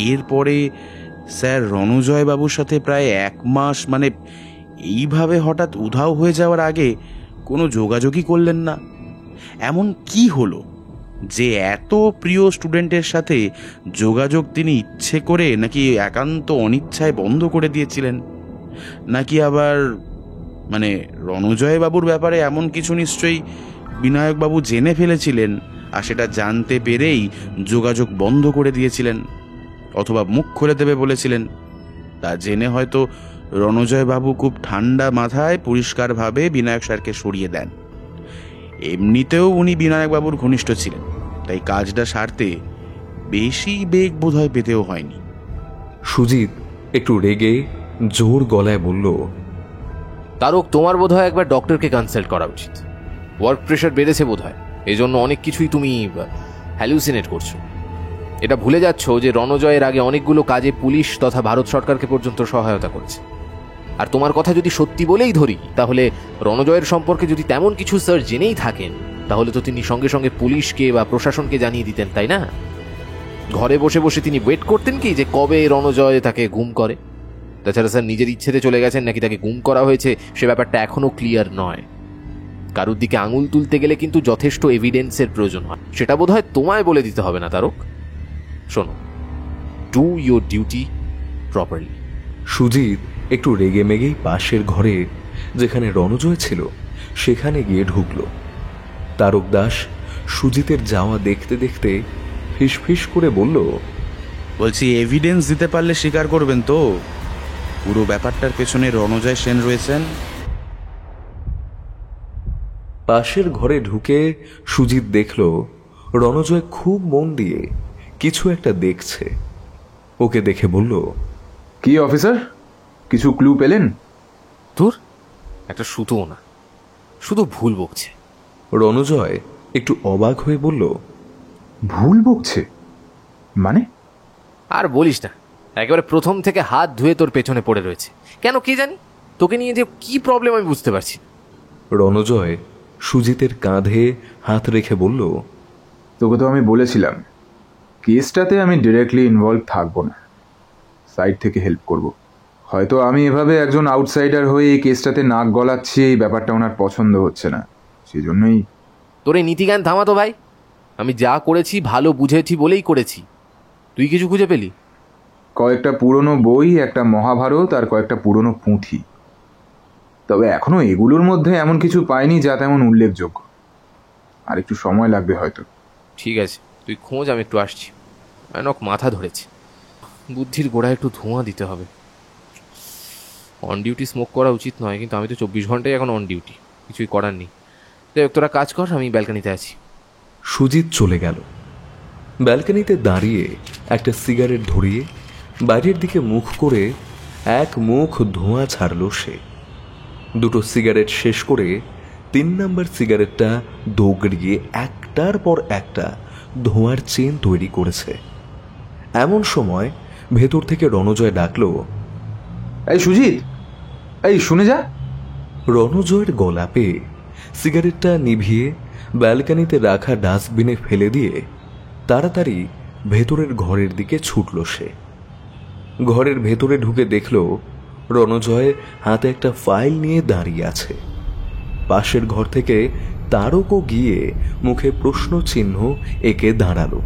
এরপরে স্যার রণজয় বাবুর সাথে প্রায় 1 মাস, মানে এইভাবে হঠাৎ উধাও হয়ে যাওয়ার আগে কোনো যোগাযোগই করলেন না? এমন কি হলো যে এত প্রিয় স্টুডেন্টের সাথে যোগাযোগ তিনি ইচ্ছে করে নাকি একান্ত অনিচ্ছায় বন্ধ করে দিয়েছিলেন? নাকি আবার মানে রণজয় বাবুর ব্যাপারে এমন কিছু নিশ্চয়ই বিনায়কবাবু জেনে ফেলেছিলেন, আর সেটা জানতে পেরেই যোগাযোগ বন্ধ করে দিয়েছিলেন, অথবা মুখ খুলে দেবে বলেছিলেন। তা জেনে হয়তো রণজয় বাবু খুব ঠান্ডা মাথায় পরিষ্কারভাবে বিনায়ক স্যারকে সরিয়ে দেন। এমনিতেও উনি বিনায়কবাবুর ঘনিষ্ঠ ছিলেন, তাই কাজটা সারতে বেশি বেগ বোধহয় পেতেও হয়নি। সুজিত একটু রেগে জোর গলায় বলল, তারক, তোমার বোধহয় একবার ডক্টরকে কনসাল্ট করা উচিত। ওয়ার্ক প্রেশার বেড়েছে বোধহয়, এই জন্য অনেক কিছুই তুমি হ্যালুসিনেট করছো। এটা ভুলে যাচ্ছ যে রণজয়ের আগে অনেকগুলো কাজে পুলিশ তথা ভারত সরকারকে পর্যন্ত সহায়তা করেছে। আর তোমার কথা যদি সত্যি বলেই ধরি, তাহলে রণজয়ের সম্পর্কে যদি তেমন কিছু স্যার জেনেই থাকেন, তাহলে তো তিনি সঙ্গে সঙ্গে পুলিশকে বা প্রশাসনকে জানিয়ে দিতেন, তাই না? ঘরে বসে বসে তিনি ওয়েট করতেন কি যে কবে রণজয় তাকে গুম করে। তাছাড়া স্যার নিজের ইচ্ছেতে চলে গেছেন নাকি তাকে গুম করা হয়েছে, সে ব্যাপারটা এখনো ক্লিয়ার নয়। কারুর দিকে আঙুল তুলতে গেলে কিন্তু যথেষ্ট এভিডেন্সের প্রয়োজন হয়, সেটা বোধহয় তোমায় বলে দিতে হবে না তারক। শোনো, do your duty properly. Sujit একটু রেগে মেগেই পাশের ঘরে যেখানে রণজয় ছিল সেখানে গিয়ে ঢুকল। তারক দাস সুজিতের যাওয়া দেখতে দেখতে ফিসফিস করে বলল, বলছি, এভিডেন্স দিতে পারলে স্বীকার করবেন তো পুরো ব্যাপারটার পেছনে রণজয় সেন রয়েছেন? পাশের ঘরে ঢুকে সুজিত দেখল রণজয় খুব মন দিয়ে কিছু একটা দেখছে। ওকে দেখে বলল, কি অফিসার, কিছু ক্লু পেলেন? তোর একটা সুতোও না, শুধু ভুল বকছে। রণজয় একটু অবাক হয়ে বলল, ভুল বকছে মানে? আর বলিস না, একেবারে প্রথম থেকে হাত ধুয়ে তোর পেছনে পড়ে রয়েছে। কেন কে জানি, তোকে নিয়ে যে কি প্রবলেম আমি বুঝতে পারছি। রণজয় সুজিতের কাঁধে হাত রেখে বলল, তোকে তো আমি বলেছিলাম কেসটাতে আমি ডিরেক্টলি ইনভলভ থাকবো না, সাইড থেকে হেল্প করব। হয়তো আমি এভাবে একজন আউটসাইডার হয়ে এই কেসটাতে নাক গলাচ্ছি, এই ব্যাপারটা ওনার পছন্দ হচ্ছে না, সেই জন্যই। তোর এই নীতিজ্ঞান থামাতো ভাই। আমি যা করেছি ভালো বুঝেছি বলেই করেছি। তুই কিছু খুঁজে পেলি? কয়েকটা পুরনো বই, একটা মহাভারত আর কয়েকটা পুরনো পুঁথি। তবে এখনো এগুলোর মধ্যে এমন কিছু পাইনি যা তেমন উল্লেখযোগ্য। আর একটু সময় লাগবে হয়তো। ঠিক আছে, তুই খোঁজ, আমি একটু আসছি। অনেক মাথা ধরেছে, বুদ্ধির গোড়ায় একটু ধোঁয়া দিতে হবে। অন ডিউটি স্মোক করা উচিত নয়, কিন্তু আমি তো 24 ঘন্টাই এখন অন ডিউটি, কিছুই করার নেই। তোরা কাজ কর, আমি ব্যালকনিতে আছি। সুজিত চলে গেল। ব্যালকনিতে দাঁড়িয়ে একটা সিগারেট ধরিয়ে বাইরের দিকে মুখ করে এক মুখ ধোঁয়া ছাড়ল সে। দুটো সিগারেট শেষ করে 3 নম্বর সিগারেটটা দৌড়িয়ে একটার পর একটা ধোঁয়ার চেন তৈরি করেছে। এমন সময় ভেতর থেকে রণজয় ডাকল, এই সুজিত, এই শুনে যা। রণজয়ের গলা পেয়ে সিগারেটটা নিভিয়ে ব্যালকনিতে রাখা ডাস্টবিনে ফেলে দিয়ে তাড়াতাড়ি ভেতরের ঘরের দিকে ছুটল সে। ঘরের ভেতরে ঢুকে দেখল রণজয় হাতে একটা ফাইল নিয়ে দাঁড়িয়ে আছে। পাশের ঘর থেকে তারকও গিয়ে মুখে প্রশ্ন চিহ্ন এঁকে দাঁড়ালো।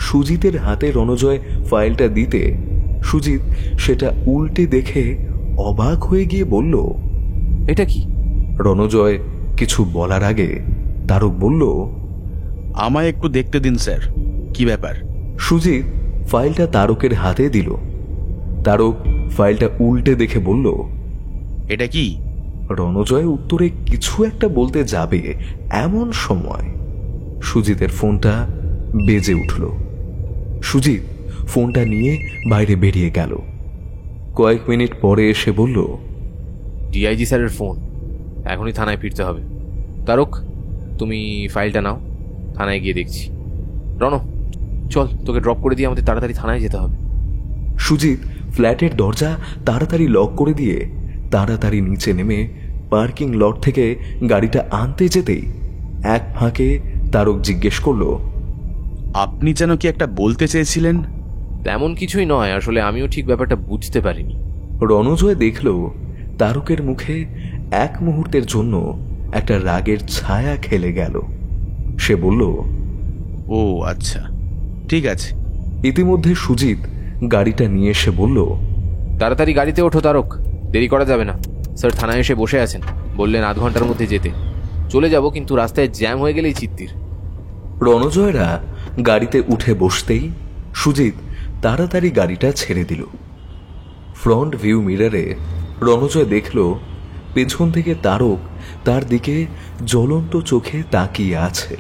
সুজিতের হাতে রণজয় ফাইলটা দিতে সুজিত সেটা উল্টে দেখে অবাক হয়ে গিয়ে বলল, এটা কি? রণজয় কিছু বলার আগে তারক বলল, আমায় একটু দেখতে দিন স্যার, কি ব্যাপার? সুজিত ফাইলটা তারকের হাতে দিল। তারক ফাইলটা উল্টে দেখে বলল, এটা কি? রণজয় উত্তরে কিছু একটা বলতে যাবে এমন সময় সুজিতের ফোনটা বেজে উঠল। সুজিত ফোনটা নিয়ে বাইরে বেরিয়ে গেল। কয়েক মিনিট পরে এসে বলল, ডিআইজি স্যারের ফোন, এখনই থানায় ফিরতে হবে। তারক, তুমি ফাইলটা নাও, থানায় গিয়ে দেখছি। রণ, চল, তোকে ড্রপ করে দিয়ে আমাদের তাড়াতাড়ি থানায় যেতে হবে। সুজিত ফ্ল্যাটের দরজা তাড়াতাড়ি লক করে দিয়ে তাড়াতাড়ি নিচে নেমে পার্কিং লট থেকে গাড়িটা আনতে যেতেই এক ফাঁকে তারক জিজ্ঞেস করল, আপনি যেন কি একটা বলতে চেয়েছিলেন? তেমন কিছুই নয়, আসলে আমিও ঠিক ব্যাপারটা বুঝতে পারিনি। রণজয় দেখল তারকের মুখে এক মুহূর্তের জন্য একটা রাগের ছায়া খেলে গেল। সে বলল, ও আচ্ছা, ঠিক আছে। ইতিমধ্যে সুজিত গাড়িটা নিয়ে এসে বলল, তাড়াতাড়ি গাড়িতে ওঠো তারক, দেরি করা যাবে না। স্যার থানায় এসে বসে আছেন, বললেন আধ ঘন্টার মধ্যে যেতে। চলে যাব, কিন্তু রাস্তায় জ্যাম হয়ে গেলেই চিত্তির। রণজয়রা গাড়িতে উঠে বসতেই সুজিত তাড়াতাড়ি গাড়িটা ছেড়ে দিল। ফ্রন্ট ভিউ মিররে রণজয় দেখল পেছন থেকে তারক তার দিকে জ্বলন্ত চোখে তাকিয়ে আছে।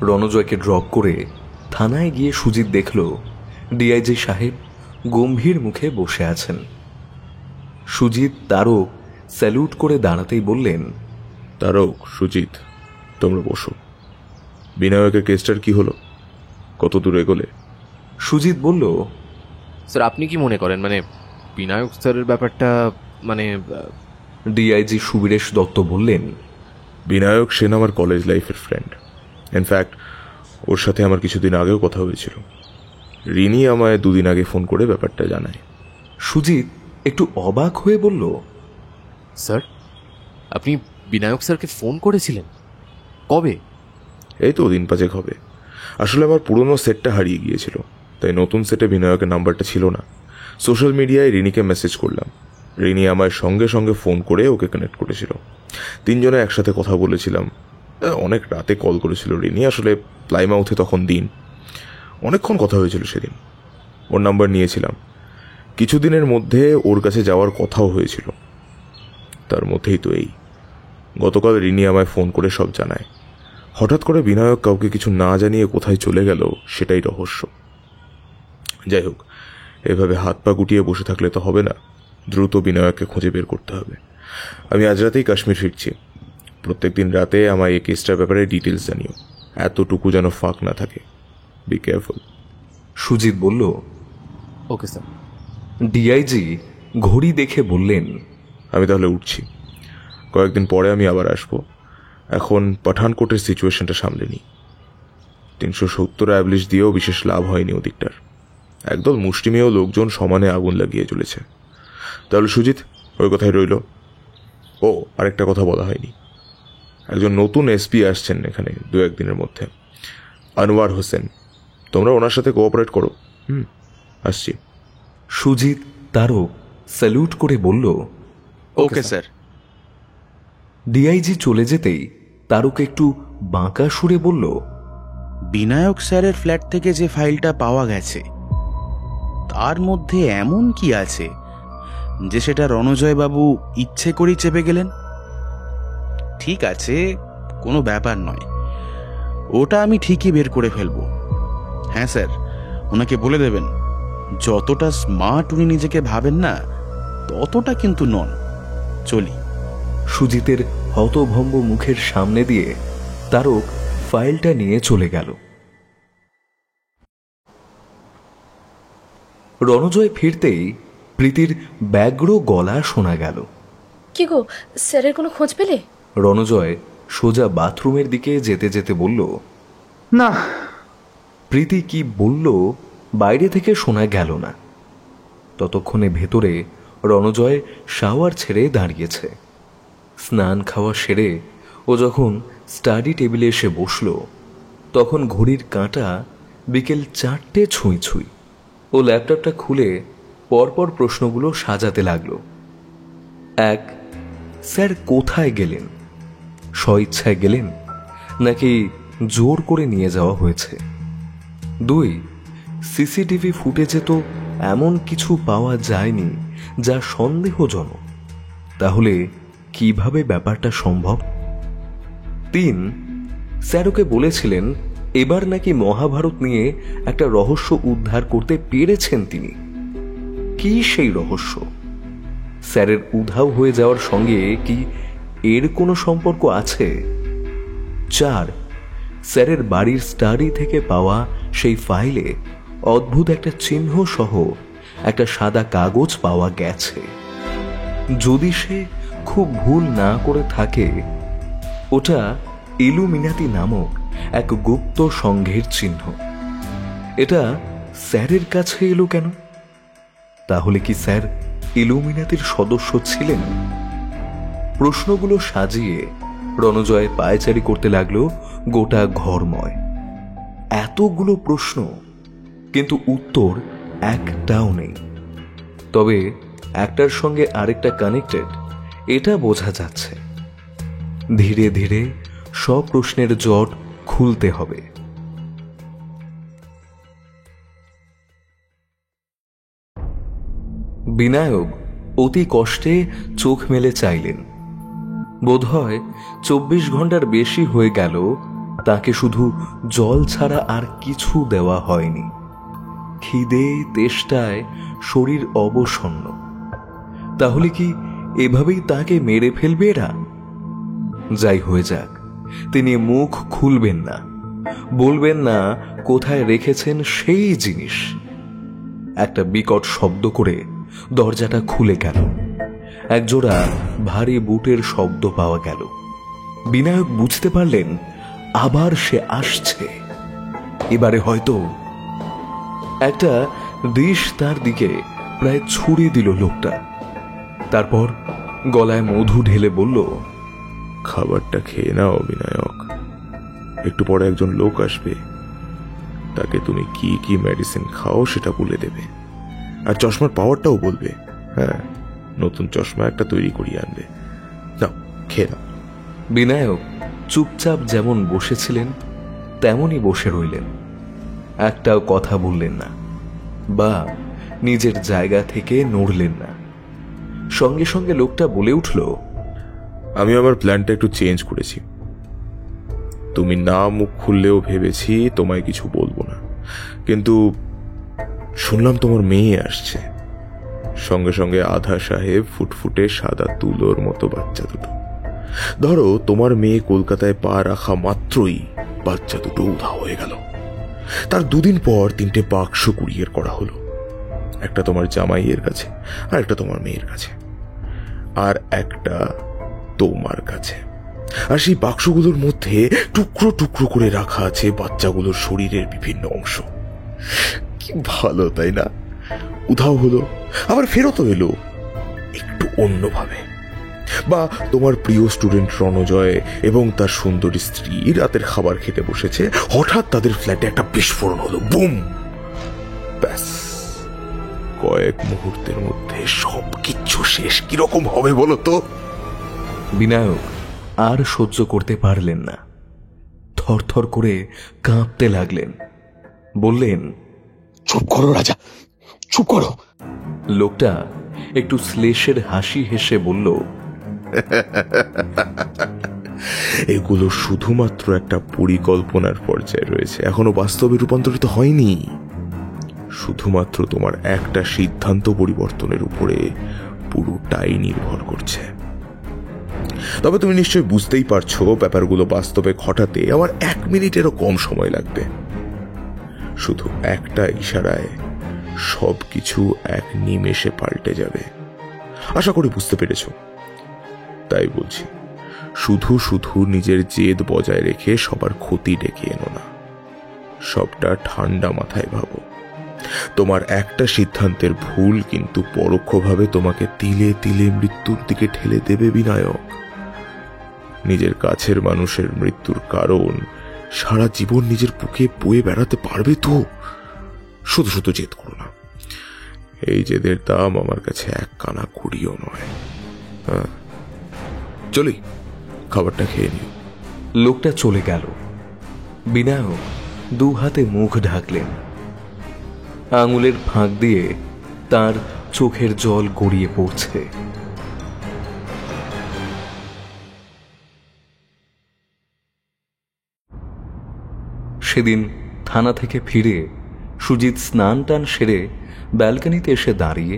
রণজয়কে ড্রপ করে থানায় গিয়ে সুজিত দেখল ডিআইজি সাহেব গম্ভীর মুখে বসে আছেন। সুজিত তারক স্যালুট করে দাঁড়াতেই বললেন, তারক, সুজিত, তোমরা বসো। বিনায়কের কেসটার কি হলো? কত দূর এগোলে? সুজিত বলল, স্যার আপনি কি মনে করেন, মানে বিনায়ক স্যারের ব্যাপারটা, মানে ডিআইজি সুবীরেশ দত্ত বললেন, বিনায়ক সেন আমার কলেজ লাইফের ফ্রেন্ড। ইনফ্যাক্ট ওর সাথে আমার কিছুদিন আগেও কথা হয়েছিল। রিনি আমায় 2 দিন আগে ফোন করে ব্যাপারটা জানায়। সুজিত একটু অবাক হয়ে বলল, স্যার আপনি বিনায়ক স্যারকে ফোন করেছিলেন? কবে? এই তো 5 দিন হবে। আসলে আমার পুরনো সেটটা হারিয়ে গিয়েছিল, তাই নতুন সেটে বিনায়কের নাম্বারটা ছিল না। সোশ্যাল মিডিয়ায় রিনিকে মেসেজ করলাম। রিনি আমায় সঙ্গে সঙ্গে ফোন করে ওকে কানেক্ট করেছিল। 3 জনে একসাথে কথা বলেছিলাম। অনেক রাতে কল করেছিল রিনি, আসলে প্লাইমাউথে তখন দিন। অনেকক্ষণ কথা হয়েছিল সেদিন। ওর নাম্বার নিয়েছিলাম। কিছুদিনের মধ্যে ওর কাছে যাওয়ার কথাও হয়েছিল। তার মধ্যেই তো এই গতকাল রিনি আমায় ফোন করে সব জানায়। হঠাৎ করে বিনায়ক কাউকে কিছু না জানিয়ে কোথায় চলে গেল সেটাই রহস্য। যাই হোক, এভাবে হাত পা গুটিয়ে বসে থাকলে তো হবে না। দ্রুত বিনায়ককে খুঁজে বের করতে হবে। আমি আজ রাতেই কাশ্মীর ফিরছি। প্রত্যেকদিন রাতে আমায় এই কেসটার ব্যাপারে ডিটেলস জানিও, এতটুকু যেন ফাঁক না থাকে। Be careful. সুজিত বলল, ওকে স্যার। ডিআইজি ঘড়ি দেখে বললেন, আমি তাহলে উঠছি। কয়েকদিন পরে আমি আবার আসবো। এখন পাঠানকোটের সিচুয়েশনটা সামলে নিই। 370 অ্যাবলিশ দিয়েও বিশেষ লাভ হয়নি ওদিকটার। একদল মুষ্টিমেয় লোকজন সমানে আগুন লাগিয়ে চলেছে। তাহলে সুজিত, ওই কথাই রইল। ও, আরেকটা কথা বলা হয়নি। একজন নতুন এসপি আসছেন এখানে 2-1 দিনের মধ্যে, আনোয়ার হোসেন। তোমরা ওনার সাথে কোঅপারেট করো। আসছি। সুজিত তারক স্যালুট করে বলল, ওকে স্যার। ডিআইজি চলে যেতেই তারক একটু বাঁকা সুরে বলল, বিনায়ক স্যারের ফ্ল্যাট থেকে যে ফাইলটা পাওয়া গেছে তার মধ্যে এমন কি আছে যে সেটা রণজয় বাবু ইচ্ছে করেই চেপে গেলেন? ঠিক আছে, কোনো ব্যাপার নয়, ওটা আমি ঠিকই বের করে ফেলবো। হ্যাঁ স্যার, ওনাকে বলে দেবেন যতটা স্মার্ট উনি নিজেকে ভাবেন না ততটা কিন্তু নন। চলি। সুজিতের হতভম্ব মুখের সামনে দিয়ে তারক ফাইলটা নিয়ে চলে গেল। রণজয় ফিরতেই প্রীতির ব্যগ্র গলা শোনা গেল। কি গো, স্যারের কোনো খোঁজ পেলে? রণজয় সোজা বাথরুমের দিকে যেতে যেতে বলল, না। প্রীতি কি বলল বাইরে থেকে শোনা গেল না। ততক্ষণে ভেতরে রণজয় শাওয়ার ছেড়ে দাঁড়িয়েছে। স্নান খাওয়া সেরে ও যখন স্টাডি টেবিলে এসে বসল, তখন ঘড়ির কাঁটা বিকেল 4টে ছুঁই ছুঁই। ও ল্যাপটপটা খুলে পরপর প্রশ্নগুলো সাজাতে লাগলো। 1, স্যার কোথায় গেলেন? স্বইচ্ছায় গেলেন নাকি জোর করে নিয়ে যাওয়া হয়েছে? 2, সিসিটিভি ফুটেজে তো এমন কিছু পাওয়া যায়নি যা সন্দেহজনক। তাহলে কিভাবে ব্যাপারটা সম্ভব। 3, স্যার ওকে বলেছিলেন এবার নাকি মহাভারত নিয়ে একটা রহস্য উদ্ধার করতে পেরেছেন তিনি। কি সেই রহস্য? স্যারের উধাও হয়ে যাওয়ার সঙ্গে কি এর কোনো সম্পর্ক আছে? 4, স্যারের বাড়ির স্টাডি থেকে পাওয়া সেই ফাইলে অদ্ভুত একটা চিহ্ন সহ একটা সাদা কাগজ পাওয়া গেছে। যদি সে খুব ভুল না করে থাকে, ওটা ইলুমিনাতি নামক এক গুপ্ত সংঘের চিহ্ন। এটা স্যারের কাছে এলো কেন? তাহলে কি স্যার ইলুমিনাতির সদস্য ছিলেন? প্রশ্নগুলো সাজিয়ে রণজয় পায়চারি করতে লাগলো গোটা ঘরময়। এতগুলো প্রশ্ন, কিন্তু উত্তর একটাও নেই। তবে একটার সঙ্গে আরেকটা কানেক্টেড, এটা বোঝা যাচ্ছে। ধীরে ধীরে সব প্রশ্নের জট খুলতে হবে। বিনায়ক অতি কষ্টে চোখ মেলে চাইলেন। বোধহয় 24 ঘন্টার বেশি হয়ে গেল তাকে শুধু জল ছাড়া আর কিছু দেওয়া হয়নি। খিদে তেষ্টায় শরীর অবসন্ন। তাহলে কি এভাবেই তাকে মেরে ফেলবে এরা? যাই হয়ে যাক, তিনি মুখ খুলবেন না, বলবেন না কোথায় রেখেছেন সেই জিনিস। একটা বিকট শব্দ করে দরজাটা খুলে গেল। একজোড়া ভারী বুটের শব্দ পাওয়া গেল। বিনায়ক বুঝতে পারলেন আবার সে আসছে। এবারে হয়তো একটা ডিশ তার দিকে প্রায় ছুড়ে দিল লোকটা। তারপর গলায় মধু ঢেলে বলল, খাবারটা খেয়ে নাও বিনায়ক, একটু পরে একজন লোক আসবে, তাকে তুমি কি কি মেডিসিন খাও সেটা বলে দেবে, আর চশমার পাওয়ারটাও বলবে। হ্যাঁ, নতুন চশমা একটা তৈরি করিয়ে আনবে। নাও, খেয়ে নাও। বিনায়ক চুপচাপ যেমন বসেছিলেন তেমনই বসে রইলেন। একটাও কথা বললেন না বা নিজের জায়গা থেকে নড়লেন না। সঙ্গে সঙ্গে লোকটা বলে উঠল, আমি আমার প্ল্যানটা একটু চেঞ্জ করেছি। তুমি না মুখ খুললেও ভেবেছি তোমায় কিছু বলবো না, কিন্তু শুনলাম তোমার মেয়ে আসছে, সঙ্গে সঙ্গে আধা সাহেব ফুটফুটে সাদা তুলোর মতো বাচ্চা দুটো। ধরো তোমার মেয়ে কলকাতায় পা রাখা মাত্রই বাচ্চা দুটো উধাও হয়ে গেল। তার 2 দিন পর 3টে বাক্স কুরিয়ার করা হলো, একটা তোমার জামাইয়ের কাছে, আর একটা তোমার মেয়ের কাছে, আর একটা তোমার কাছে। আর সেই বাক্সগুলোর মধ্যে টুকরো টুকরো করে রাখা আছে বাচ্চাগুলোর শরীরের বিভিন্ন অংশ। কি ভালো, তাই না? উধাও হলো, আবার ফেরতও এলো, একটু অন্যভাবে। বা তোমার প্রিয় স্টুডেন্ট রণজয় এবং তার সুন্দরী স্ত্রী রাতের খাবার খেতে বসেছে, হঠাৎ তাদের ফ্ল্যাটে একটা বিস্ফোরণ হলো, বুম! ব্যাস, কয়েক মুহূর্তের মধ্যে সবকিছু শেষ। কিরকম হবে বলো তো? বিনায়ক আর সহ্য করতে পারলেন না। থরথর করে কাঁপতে লাগলেন। বললেন, চুপ করো রাজা, চুপ করো। লোকটা একটু শ্লেষের হাসি হেসে বলল, এগুলো শুধুমাত্র একটা পরিকল্পনার পর্যায়ে রয়েছে, এখনো বাস্তবে রূপান্তরিত হয়নি। শুধুমাত্র তোমার একটা সিদ্ধান্ত পরিবর্তনের উপরে পুরোটাই নির্ভর করছে। তবে তুমি নিশ্চয়ই বুঝতেই পারছো ব্যাপারগুলো বাস্তবে ঘটাতে আমার 1 মিনিটেরও কম সময় লাগবে। শুধু একটা ইশারায় সবকিছু এক নিমেষে পাল্টে যাবে। আশা করি বুঝতে পেরেছ। তাই বলছি, শুধু শুধু নিজের জেদ বজায় রেখে সবার ক্ষতি ডেকে এনো না। সবটা ঠান্ডা মাথায় ভাবো। তোমার একটা সিদ্ধান্তের ভুল কিন্তু পরোক্ষভাবে তোমাকে তিলে তিলে মৃত্যুর দিকে ঠেলে দেবে বিনায়ক। নিজের কাছের মানুষের মৃত্যুর কারণ সারা জীবন নিজের বুকে বয়ে বেড়াতে পারবে তো? শুধু শুধু জেদ করো না। এই জেদের দাম আমার কাছে 1 কানা কড়িও নয়। হ্যাঁ, চলি, খাবারটা খেয়ে নিও। লোকটা চলে গেল। বিনায়ক 2 হাতে মুখ ঢাকলেন। আঙুলের ফাঁক দিয়ে তার চোখের জল গড়িয়ে পড়ছে। সেদিন থানা থেকে ফিরে সুজিত স্নান টান সেরে ব্যালকনিতে এসে দাঁড়িয়ে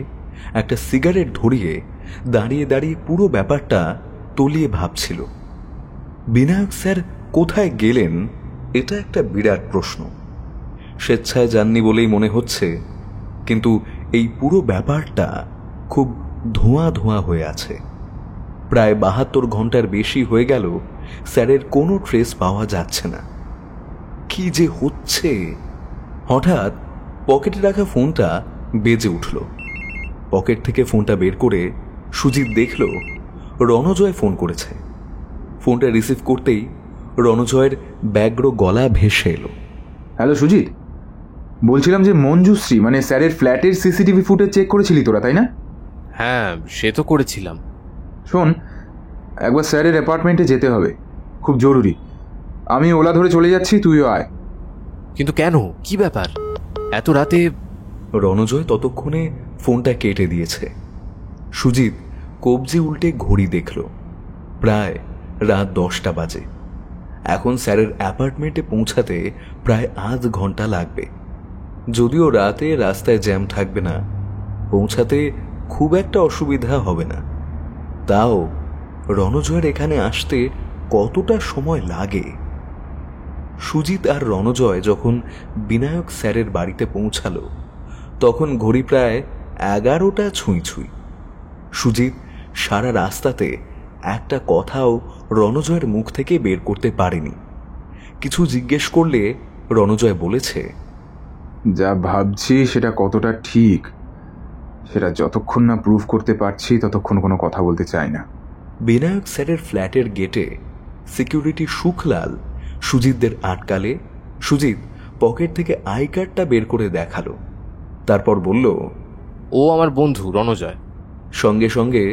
একটা সিগারেট ধরিয়ে দাঁড়িয়ে দাঁড়িয়ে পুরো ব্যাপারটা তলিয়ে ভাবছিল। বিনায়ক স্যার কোথায় গেলেন এটা একটা বিরাট প্রশ্ন। স্বেচ্ছায় যাননি বলেই মনে হচ্ছে, কিন্তু এই পুরো ব্যাপারটা খুব ধোঁয়া ধোঁয়া হয়ে আছে। প্রায় 72 ঘন্টার বেশি হয়ে গেল স্যারের কোনো ট্রেস পাওয়া যাচ্ছে না। কি যে হচ্ছে! হঠাৎ পকেটে রাখা ফোনটা বেজে উঠল। পকেট থেকে ফোনটা বের করে সুজিত দেখল রণজয় ফোন করেছে। ফোনটা রিসিভ করতেই রণজয়ের ব্যগ্র গলা ভেসে এলো। হ্যালো সুজিত, বলছিলাম যে মঞ্জুশ্রী মানে স্যারের ফ্ল্যাটের সিসিটিভি ফুটেজ চেক করেছিলি তোরা, তাই না? হ্যাঁ, সে তো করেছিলাম। শোন, একবার স্যারের অ্যাপার্টমেন্টে যেতে হবে, খুব জরুরি। আমি ওলা ধরে চলে যাচ্ছি, তুইও আয়। কিন্তু কেন, কি ব্যাপার এত রাতে? রণজয় ততক্ষণে ফোনটা কেটে দিয়েছে। সুজিত কবজি উল্টে ঘড়ি দেখল, প্রায় রাত 10টা বাজে। এখন স্যারের অ্যাপার্টমেন্টে পৌঁছাতে প্রায় আধ ঘন্টা লাগবে। যদিও রাতে রাস্তায় জ্যাম থাকবে না, পৌঁছাতে খুব একটা অসুবিধা হবে না। তাও রণজয়ের এখানে আসতে কতটা সময় লাগে? সুজিত আর রণজয় যখন বিনায়ক স্যারের বাড়িতে পৌঁছালো তখন ঘড়ি প্রায় 11টা ছুঁই ছুঁই। সুজিত সারা রাস্তাতে একটা কথাও রণজয়ের মুখ থেকে বের করতে পারেনি। কিছু জিজ্ঞেস করলে রণজয় বলেছে, যা ভাবছি সেটা কতটা ঠিক সেটা যতক্ষণ না প্রুভ করতে পারছি ততক্ষণ কোনো কথা বলতে চাই না। বিনায়ক স্যারের ফ্ল্যাটের গেটে সিকিউরিটি সুখলাল সুজিতদের আটকালে সুজিত পকেট থেকে আই কার্ডটা বের করে দেখালো। তারপর বলল, ও আমার বন্ধু রণজয়। সঙ্গে সঙ্গে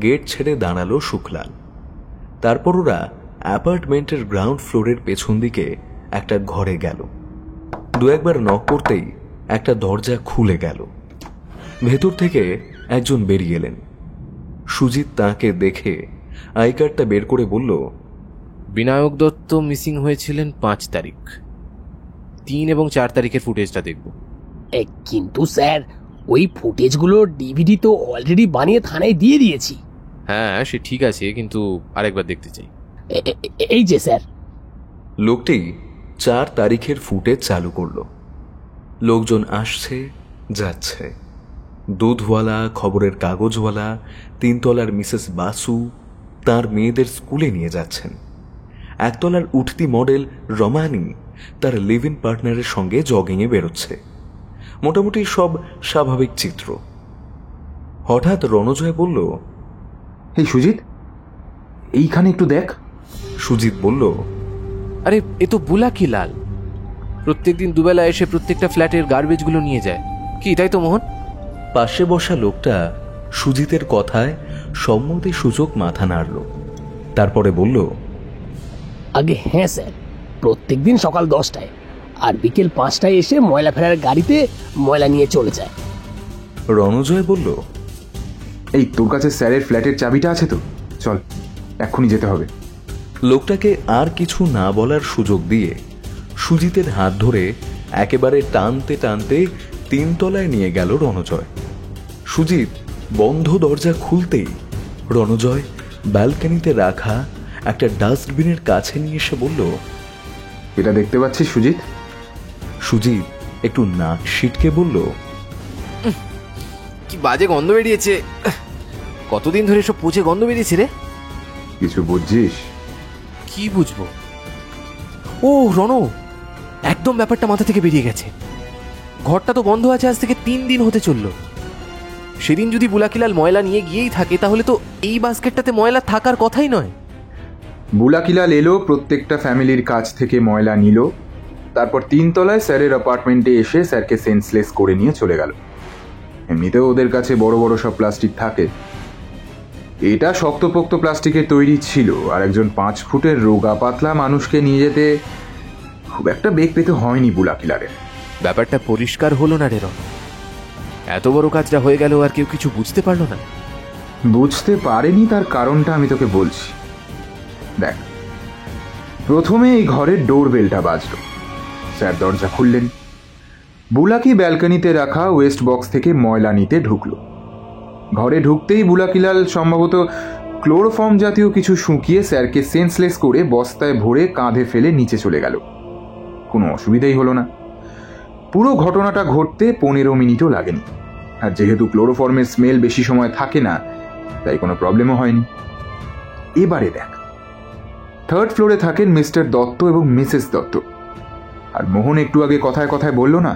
গেট ছেড়ে দাঁড়ালো সুখলাল। তারপর ওরা অ্যাপার্টমেন্টের গ্রাউন্ড ফ্লোরের পেছন দিকে একটা ঘরে গেল। দু একবার নক করতেই একটা দরজা খুলে গেল। ভেতর থেকে একজন বেরিয়ে এলেন। সুজিত তাকে দেখে আই কার্ডটা বের করে বলল, বিনায়ক দত্ত মিসিং হয়েছিলেন 5 তারিখ। 3 এবং 4 তারিখের ফুটেজটা দেখব। কিন্তু স্যার, ওই ফুটেজগুলো ডিভিডি তো অলরেডি বানিয়ে থানায় দিয়ে দিয়েছি। হ্যাঁ, সে ঠিক আছে, কিন্তু আরেকবার দেখতে চাই। এই যে স্যার। লোকটি 4 তারিখের ফুটেজ চালু করল। লোকজন আসছে যাচ্ছে। দুধওয়ালা, খবরের কাগজওয়ালা, 3 তলার মিসেস বাসু তার মেয়েদের স্কুলে নিয়ে যাচ্ছেন। 1 তলার উঠতি মডেল রমানি তার লিভ ইন পার্টনারের সঙ্গে জগিংয়ে বেরোচ্ছে। মোটামুটি সব স্বাভাবিক চিত্র। হঠাৎ রণজয় বলল, এই সুজিত, এইখানে একটু দেখ। সুজিত বলল, আরে এ তো বুলাকি লাল, প্রত্যেকদিন দুবেলা এসে প্রত্যেকটা ফ্ল্যাটের গার্বেজগুলো নিয়ে যায়। কি তাই তো মোহন? পাশে বসা লোকটা সুজিতের কথায় সম্মতি সূচক মাথা নাড়ল। তারপরে বলল, আগে হ্যাঁ স্যার, প্রত্যেকদিন সকাল 10টায় আর বিকেল 5টায় এসে ময়লা ফেলার গাড়িতে ময়লা নিয়ে চলে যায়। রণজয় বলল, এই তোর কাছে স্যারের ফ্ল্যাটের চাবিটা আছে তো? চল, এক্ষুনি যেতে হবে। লোকটাকে আর কিছু না বলার সুযোগ দিয়ে সুজিতের হাত ধরে একেবারে টানতে টানতে 3 তলায় নিয়ে গেল রণজয়। সুজিত বন্ধ দরজা খুলতেই রণজয় ব্যালকনিতে রাখা একটা ডাস্টবিনের কাছে নিয়ে এসে বলল, এটা দেখতে পাচ্ছিস সুজিত? সুজিত একটু নাক সিটকে বলল, কি বাজে গন্ধ বেরিয়েছে। কতদিন ধরে সব পচে গন্ধ বেরিয়েছে রে? কিছু বুঝছিস? কি বুঝবো? ও রণ, একদম ব্যাপারটা মাথা থেকে বেরিয়ে গেছে। ঘরটা তো বন্ধ আছে আজ থেকে 3 দিন হতে চললো। সেদিন যদি বুলাকিলাল ময়লা নিয়ে গিয়েই থাকে তাহলে তো এই বাস্কেটটাতে ময়লা থাকার কথাই নয়। বুলাকিলাল এলো, প্রত্যেকটা ফ্যামিলির কাছ থেকে ময়লা নিল, তারপর 3 তলায় স্যারের অ্যাপার্টমেন্টে এসে স্যারকে সেন্সলেস করে নিয়ে চলে গেল। এমনিতেও ওদের কাছে বড় বড় সব প্লাস্টিক থাকে। এটা শক্তপোক্ত প্লাস্টিকের তৈরি ছিল, আর একজন 5 ফুটের রোগা পাতলা মানুষকে নিয়ে যেতে খুব একটা বেগ পেতে হয়নি বুলাকিলালের। ব্যাপারটা পরিষ্কার হলো না রে রণ। এত বড় কাজটা হয়ে গেল আর কেউ কিছু বুঝতে পারলো না। বুঝতে পারেনি তার কারণটা আমি তোকে বলছি। দেখ, প্রথমে এই ঘরের ডোর বেলটা বাজলো। স্যার দরজা খুললেন। বুলাকি ব্যালকনিতে রাখা ওয়েস্ট বক্স থেকে ময়লা নিতে ঢুকল। ঘরে ঢুকতেই বুলাকিলাল সম্ভবত ক্লোরোফর্ম জাতীয় কিছু শুকিয়ে স্যারকে সেন্সলেস করে বস্তায় ভরে কাঁধে ফেলে নিচে চলে গেল। কোনো অসুবিধাই হলো না। পুরো ঘটনাটা ঘটতে 15 মিনিটও লাগেনি। আর যেহেতু ক্লোরোফর্মের স্মেল বেশি সময় থাকে না, তাই কোনো প্রবলেমও হয়নি। এবারে দেখ, 3rd ফ্লোরে থাকেন মিস্টার দত্ত এবং মিসেস দত্ত। আর মোহন একটু আগে কথায় কথায় বলল না,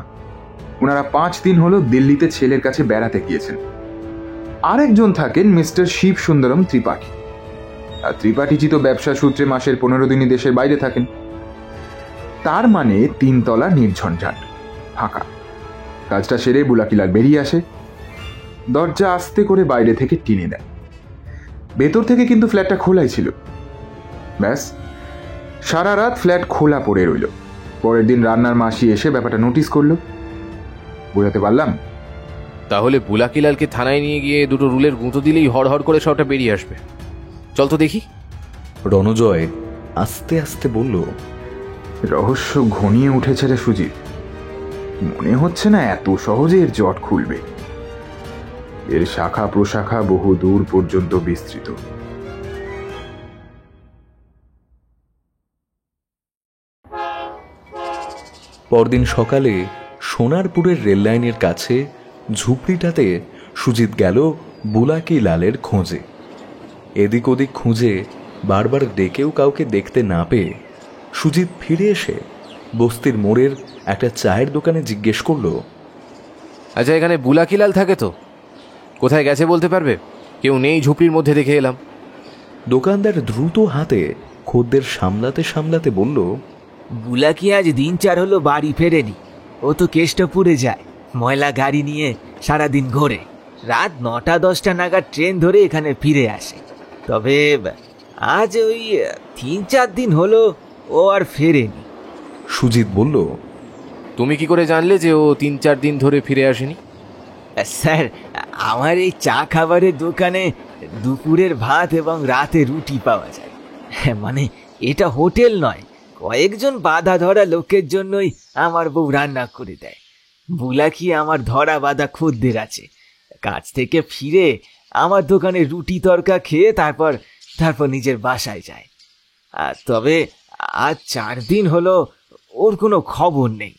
ওনারা 5 দিন হলো দিল্লিতে ছেলের কাছে বেড়াতে গিয়েছেন। আরেকজন থাকেন মিস্টার শিব সুন্দরম ত্রিপাঠী। আর ত্রিপাঠীজি তো ব্যবসা সূত্রে মাসের 15 দিনই দেশের বাইরে থাকেন। তার মানে 3 তলা নির্ঝঞ্ঝাট, ফাঁকা। কাজটা সেরে বুলাকিলাল বেরিয়ে আসে, দরজা আস্তে করে বাইরে থেকে টিনে দেয়। ভেতর থেকে কিন্তু ফ্ল্যাটটা খোলাই ছিল। ব্যাস, সারা রাত ফ্ল্যাট খোলা পড়ে রইল। পরের দিন রান্নার মাসি এসে ব্যাপারটা নোটিস করলো। বোঝাতে পারলাম? তাহলে বুলাকিলালকে থানায় নিয়ে গিয়ে দুটো রুলের গুঁতো দিলেই হড় করে সবটা বেরিয়ে আসবে। চল তো দেখি। রণজয় আস্তে আস্তে বলল, রহস্য ঘনিয়ে উঠেছে রে সুজিত। মনে হচ্ছে না এত সহজে এর জট খুলবে। এর শাখা প্রশাখা বহু দূর পর্যন্ত বিস্তৃত। পরদিন সকালে সোনারপুরের রেললাইনের কাছে ঝুপড়িটাতে সুজিত গেল বুলাকি লালের খোঁজে। এদিক ওদিক খুঁজে বারবার ডেকেও কাউকে দেখতে না পেয়ে সুজিত ফিরে এসে বস্তির মোড়ের একটা চায়ের দোকানে জিজ্ঞেস করলো, আচ্ছা, এখানে বুলাকিলাল থাকে তো? কোথায় গেছে বলতে পারবে? কেউ নেই ঝুপড়ির মধ্যে, দেখে এলাম। দোকানদার দ্রুত হাতে খদ্দের সামলাতে সামলাতে বলল, বুলাকি আজ 3-4 হলো বাড়ি ফেরেনি। ও তো কেষ্টপুরে যায়, ময়লা গাড়ি নিয়ে সারাদিন ঘোরে। রাত 9টা-10টা নাগাদ ট্রেন ধরে এখানে ফিরে আসে। তবে আজ ওই 3-4 দিন হলো ও আর ফেরেনি। সুজিত বলল, তুমি কি করে জানলে যে ও 3-4 দিন ধরে ফিরে আসেনি? স্যার, আমার এই চা খাবারের দোকানে দুপুরের ভাত এবং রাতে রুটি পাওয়া যায়। মানে এটা হোটেল নয়, কয়েকজন বাধা ধরা লোকের জন্যই আমার বউ রান্না করে দেয়। বুলাকি আমার ধরা বাঁধা খদ্দের আছে, কাজ থেকে ফিরে আমার দোকানে রুটি তরকা খেয়ে তারপর নিজের বাসায় যায়। তবে আজ 4 দিন হলো ওর কোনো খবর নেই।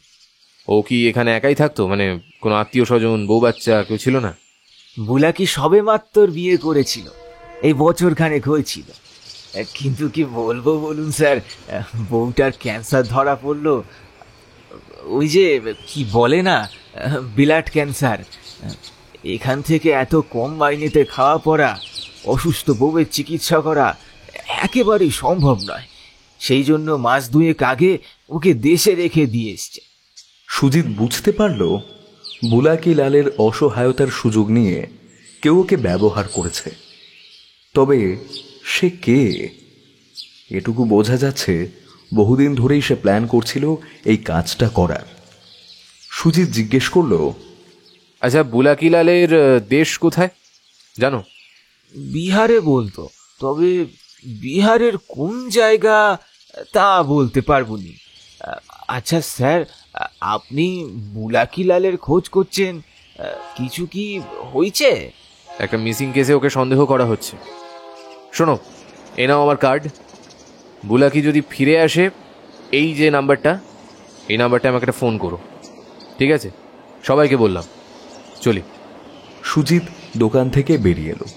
ও কি এখানে একাই থাকতো? মানে কোনো আত্মীয় স্বজন, বউ বাচ্চা কেউ ছিল না? বুলাকি সবে মাত্র বিয়ে করেছিল, এই বছরখানেক হয়েছিল। কিন্তু কি বলবো বলুন স্যার, বউটার ক্যান্সার ধরা পড়লো। ওই যে কি বলে না, ব্লাড ক্যান্সার। এখান থেকে এত কম মাইনেতে খাওয়া পড়া, অসুস্থ বউয়ের চিকিৎসা করা একেবারেই সম্ভব নয়। সেই জন্য মাস 2 আগে ওকে দেশে রেখে দিয়ে এসছে। সুজিত বুঝতে পারল বুলাকি লালের অসহায়তার সুযোগ নিয়ে কেউ ওকে ব্যবহার করেছে। তবে সে কে? এটুকু বোঝা যাচ্ছে বহুদিন ধরেই সে প্ল্যান করছিল এই কাজটা করার। সুজিত জিজ্ঞেস করল, আচ্ছা, বুলাকিলালের দেশ কোথায় জানো? বিহারে বলতো, তবে বিহারের কোন জায়গা তা বলতে পারবো নি। আচ্ছা স্যার, আপনি বুলাকিলালের খোঁজ করছেন, কিছু কি হয়েছে? একটা মিসিং কেসে ওকে সন্দেহ করা হচ্ছে। শোনো, এ নাও আমার কার্ড। বুলাকি যদি ফিরে আসে, এই যে নাম্বারটা, এই নাম্বারটা আমাকে একটা ফোন করো, ঠিক আছে? সবাইকে বললাম, চলি। সুজিত দোকান থেকে বেরিয়ে এলো।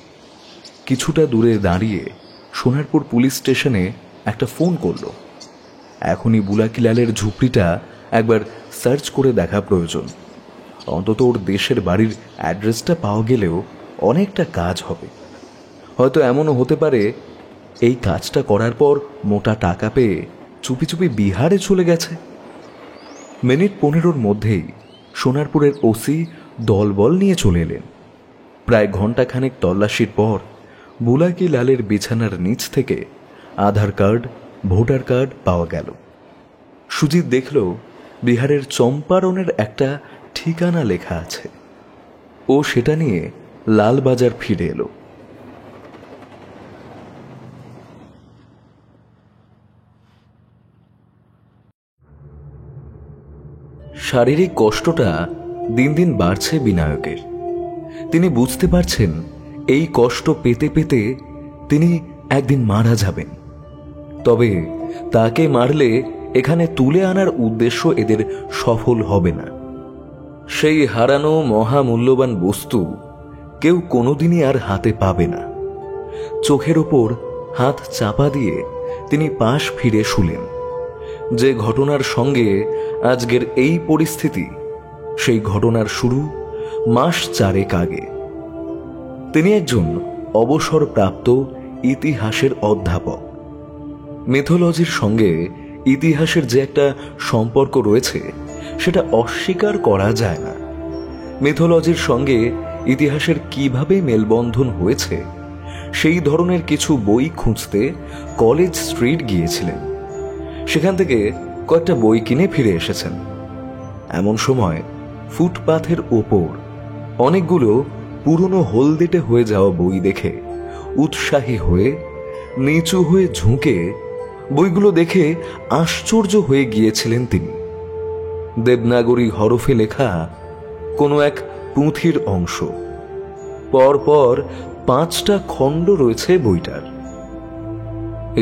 কিছুটা দূরে দাঁড়িয়ে সোনারপুর পুলিশ স্টেশনে একটা ফোন করলো। এখনই বুলাকিলালের ঝুপড়িটা একবার সার্চ করে দেখা প্রয়োজন। অন্তত ওর দেশের বাড়ির অ্যাড্রেসটা পাওয়া গেলেও অনেকটা কাজ হবে। হয়তো এমনও হতে পারে এই কাজটা করার পর মোটা টাকা পেয়ে চুপি চুপি বিহারে চলে গেছে। মিনিট 15-র মধ্যেই সোনারপুরের ওসি দলবল নিয়ে চলে এলেন। প্রায় ঘণ্টাখানেক তল্লাশির পর বুলাকি লালের বিছানার নিচ থেকে আধার কার্ড, ভোটার কার্ড পাওয়া গেল। সুজিত দেখল বিহারের চম্পারনের একটা ঠিকানা লেখা আছে। ও সেটা নিয়ে লালবাজার ফিরে এলো। শারীরিক কষ্টটা দিন দিন বাড়ছে বিনায়কের। তিনি বুঝতে পারছেন এই কষ্ট পেতে পেতে তিনি একদিন মারা যাবেন। তবে তাকে মারলে এখানে তুলে আনার উদ্দেশ্য এদের সফল হবে না। সেই হারানো মহামূল্যবান বস্তু কেউ কোনোদিনই আর হাতে পাবে না। চোখের ওপর হাত চাপা দিয়ে তিনি পাশ ফিরে শুলেন। যে ঘটনার সঙ্গে আজকের এই পরিস্থিতি, সেই ঘটনার শুরু মাস 4 আগে। তিনি একজন অবসরপ্রাপ্ত ইতিহাসের অধ্যাপক। মিথোলজির সঙ্গে ইতিহাসের যে একটা সম্পর্ক রয়েছে সেটা অস্বীকার করা যায় না। মিথোলজির সঙ্গে ইতিহাসের কিভাবে মেলবন্ধন হয়েছে সেই ধরনের কিছু বই খুঁজতে কলেজ স্ট্রিট গিয়েছিলেন। সেখান থেকে কয়েকটা বই কিনে ফিরে এসেছেন। এমন সময় ফুটপাথের ওপর অনেকগুলো পুরনো হলদেটে হয়ে যাওয়া বই দেখে উৎসাহী হয়ে নিচু হয়ে ঝুঁকে বইগুলো দেখে আশ্চর্য হয়ে গিয়েছিলেন তিনি। দেবনাগরী হরফে লেখা কোনো এক পুঁথির অংশ। পরপর 5টা খণ্ড রয়েছে বইটার।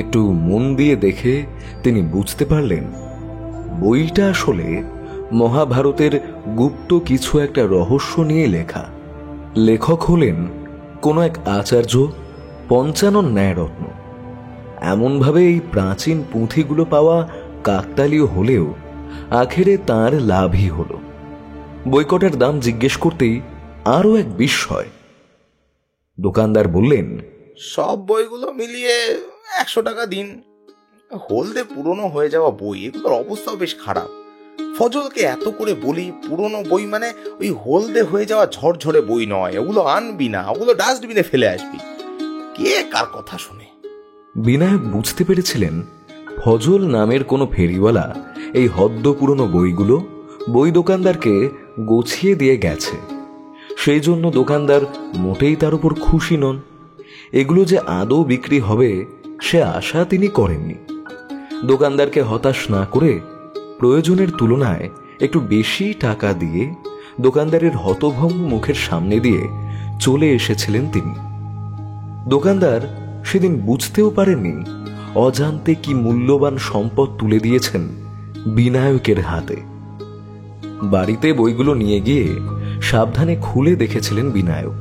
একটু মন দিয়ে দেখে তিনি বুঝতে পারলেন বইটা আসলে মহাভারতের গুপ্ত কিছু একটা রহস্য নিয়ে লেখা। লেখক হলেন কোনো এক আচার্য পঞ্চানন ন্যায়রত্ন। এমনভাবে এই প্রাচীন পুঁথিগুলো পাওয়া কাকতালীয় হলেও আখেরে তার লাভই হল। বইকটার দাম জিজ্ঞেস করতেই আরও এক বিস্ময়। দোকানদার বললেন, সব বইগুলো মিলিয়ে 100 টাকা দিন। হলদে পুরনো হয়ে যাওয়া বই, এগুলোর অবস্থাও বেশ খারাপ। ফজলকে এত করে বলি পুরনো বই মানে ওই হলদে হয়ে যাওয়া ঝরঝরে বই নয়, ওগুলো আনবি না, ওগুলো ডাস্টবিনে ফেলে আসবি। কে কার কথা শুনে? বিনায়ক বুঝতে পেরেছিলেন ফজল নামের কোনো ফেরিওয়ালা এই হদ্দ পুরনো বইগুলো বই দোকানদারকে গোছিয়ে দিয়ে গেছে। সেই জন্য দোকানদার মোটেই তার উপর খুশি নন। এগুলো যে আদৌ বিক্রি হবে সে আশা তিনি করেননি। দোকানদারকে হতাশ না করে প্রয়োজনের তুলনায় একটু বেশি টাকা দিয়ে দোকানদারের হতভম্ব মুখের সামনে দিয়ে চলে এসেছিলেন তিনি। দোকানদার সেদিন বুঝতেও পারেননি অজান্তে কি মূল্যবান সম্পদ তুলে দিয়েছেন বিনায়কের হাতে। বাড়িতে বইগুলো নিয়ে গিয়ে সাবধানে খুলে দেখেছিলেন বিনায়ক।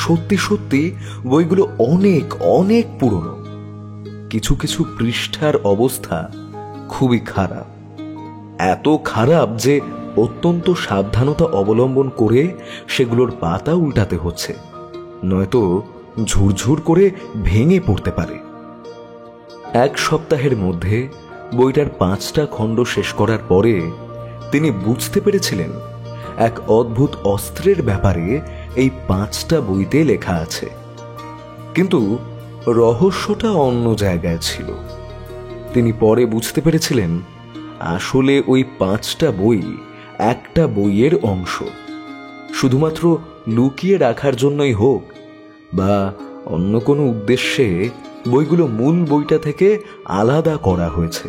সত্যি সত্যি বইগুলো অনেক অনেক পুরনো। কিছু কিছু পৃষ্ঠার অবস্থা খুবই খারাপ, এত খারাপ যে অত্যন্ত সাবধানতা অবলম্বন করে সেগুলোর পাতা উল্টাতে হচ্ছে, নয়তো ঝুরঝুর করে ভেঙে পড়তে পারে। 1 সপ্তাহের মধ্যে বইটার 5টা খণ্ড শেষ করার পরে তিনি বুঝতে পেরেছিলেন এক অদ্ভুত অস্ত্রের ব্যাপারে এই 5টা বইতে লেখা আছে। কিন্তু রহস্যটা অন্য জায়গায় ছিল। তিনি পরে বুঝতে পেরেছিলেন আসলে ওই 5টা বই একটা বইয়ের অংশ। শুধুমাত্র লুকিয়ে রাখার জন্যই হোক বা অন্য কোনো উদ্দেশ্যে বইগুলো মূল বইটা থেকে আলাদা করা হয়েছে।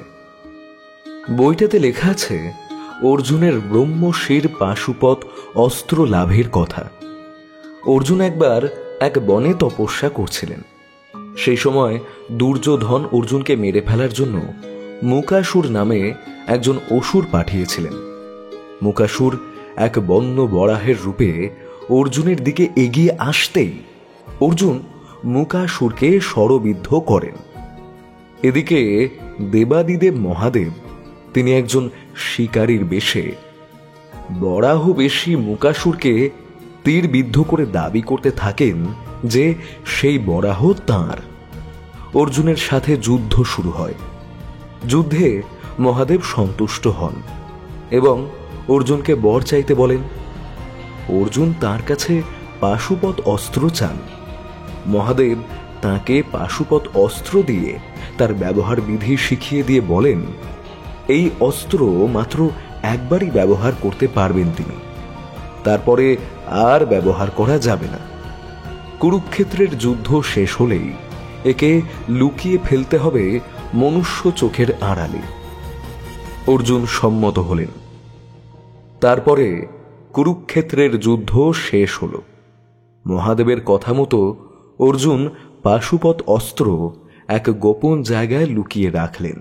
বইটাতে লেখা আছে অর্জুনের ব্রহ্মশির পাশুপত অস্ত্র লাভের কথা। অর্জুন একবার এক বনে তপস্যা করছিলেন। সেই সময় দুর্যোধন অর্জুনকে মেরে ফেলার জন্য মুকাসুর নামে একজন অসুর পাঠিয়েছিলেন। মুকাসুর এক বন্য বরাহের রূপে অর্জুনের দিকে এগিয়ে আসতেই অর্জুন মুকাসুরকে শরবিদ্ধ করেন। এদিকে দেবাদিদেব মহাদেব, তিনি একজন শিকারীর বেশে বরাহ বেশি মুকাসুরকে তীর বিদ্ধ করে দাবি করতে থাকেন যে সেই বরাহ তাঁর। অর্জুনের সাথে যুদ্ধ শুরু হয়। যুদ্ধে মহাদেব সন্তুষ্ট হন এবং অর্জুনকে বর চাইতে বলেন। অর্জুন তার কাছে পাশুপত অস্ত্র চান। মহাদেব তাকে পাশুপত অস্ত্র দিয়ে তার ব্যবহার বিধি শিখিয়ে দিয়ে বলেন এই অস্ত্র মাত্র একবারই ব্যবহার করতে পারবেন তিনি, তারপরে আর ব্যবহার করা যাবে না। কুরুক্ষেত্রের যুদ্ধ শেষ হলেই একে লুকিয়ে ফেলতে হবে মনুষ্য চোখের আড়ালে। অর্জুন সম্মত হলেন। তারপরে কুরুক্ষেত্রের যুদ্ধ শেষ হল। মহাদেবের কথা মতো অর্জুন পাশুপত অস্ত্র এক গোপন জায়গায় লুকিয়ে রাখলেন।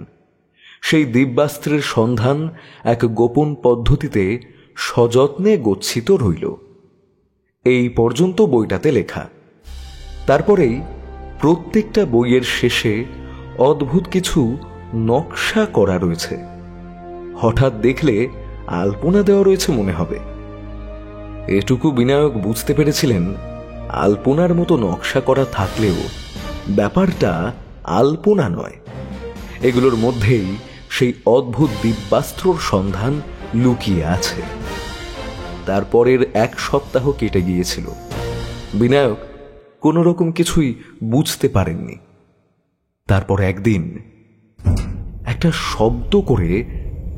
সেই দিব্যাস্ত্রের সন্ধান এক গোপন পদ্ধতিতে সযত্নে গচ্ছিত রইল। এই পর্যন্ত বইটাতে লেখা। তারপরেই প্রত্যেকটা বইয়ের শেষে অদ্ভুত কিছু নকশা করা রয়েছে। হঠাৎ দেখলে আলপনা দেওয়া রয়েছে মনে হবে। এটুকু বিনায়ক বুঝতে পেরেছিলেন, আলপনার মতো নকশা করা থাকলেও ব্যাপারটা আলপনা নয়, এগুলোর মধ্যেই সেই অদ্ভুত দিব্যাস্ত্রর সন্ধান লুকিয়ে আছে। তারপরের 1 সপ্তাহ কেটে গিয়েছিল। বিনায়ক কোনো রকম কিছুই বুঝতে পারেননি। তারপর একদিন একটা শব্দ করে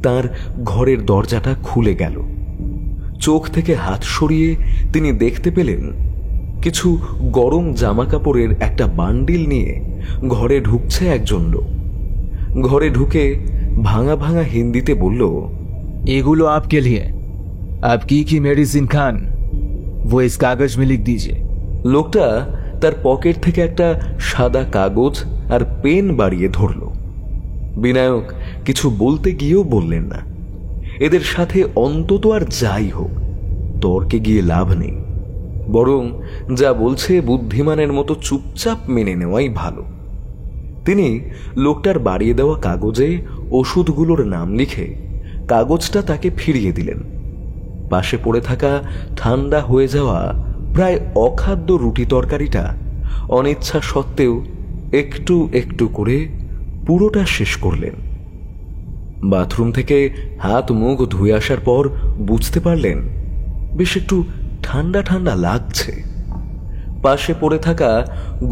তার ঘরের দরজাটা খুলে গেল। চোখ থেকে হাত সরিয়ে তিনি দেখতে পেলেন কিছু গরম জামা কাপড়ের একটা বান্ডিল নিয়ে ঘরে ঢুকছে একজন লোক। ঘরে ঢুকে ভাঙা ভাঙা হিন্দিতে বলল, এগুলো आपके लिए, आप की मेडिसिन खान, वो इस कागज में लिख दीजिए। লোকটা তার পকেট থেকে একটা সাদা কাগজ আর পেন বাড়িয়ে ধরল। বিনায়ক কিছু বলতে গিয়েও বললেন না। এদের সাথে অন্তত আর যাই হোক, তর্কে গিয়ে লাভ নেই, বরং যা বলছে বুদ্ধিমানের মতো চুপচাপ মেনে নেওয়াই ভালো। তিনি লোকটার বাড়িয়ে দেওয়া কাগজে ওষুধগুলোর নাম লিখে কাগজটা তাকে ফিরিয়ে দিলেন। পাশে পড়ে থাকা ঠান্ডা হয়ে যাওয়া প্রায় অখাদ্য রুটি তরকারিটা অনিচ্ছা সত্ত্বেও একটু একটু করে পুরোটা শেষ করলেন। বাথরুম থেকে হাত মুখ ধুয়ে আসার পর বুঝতে পারলেন বেশ একটু ঠান্ডা ঠান্ডা লাগছে। পাশে পড়ে থাকা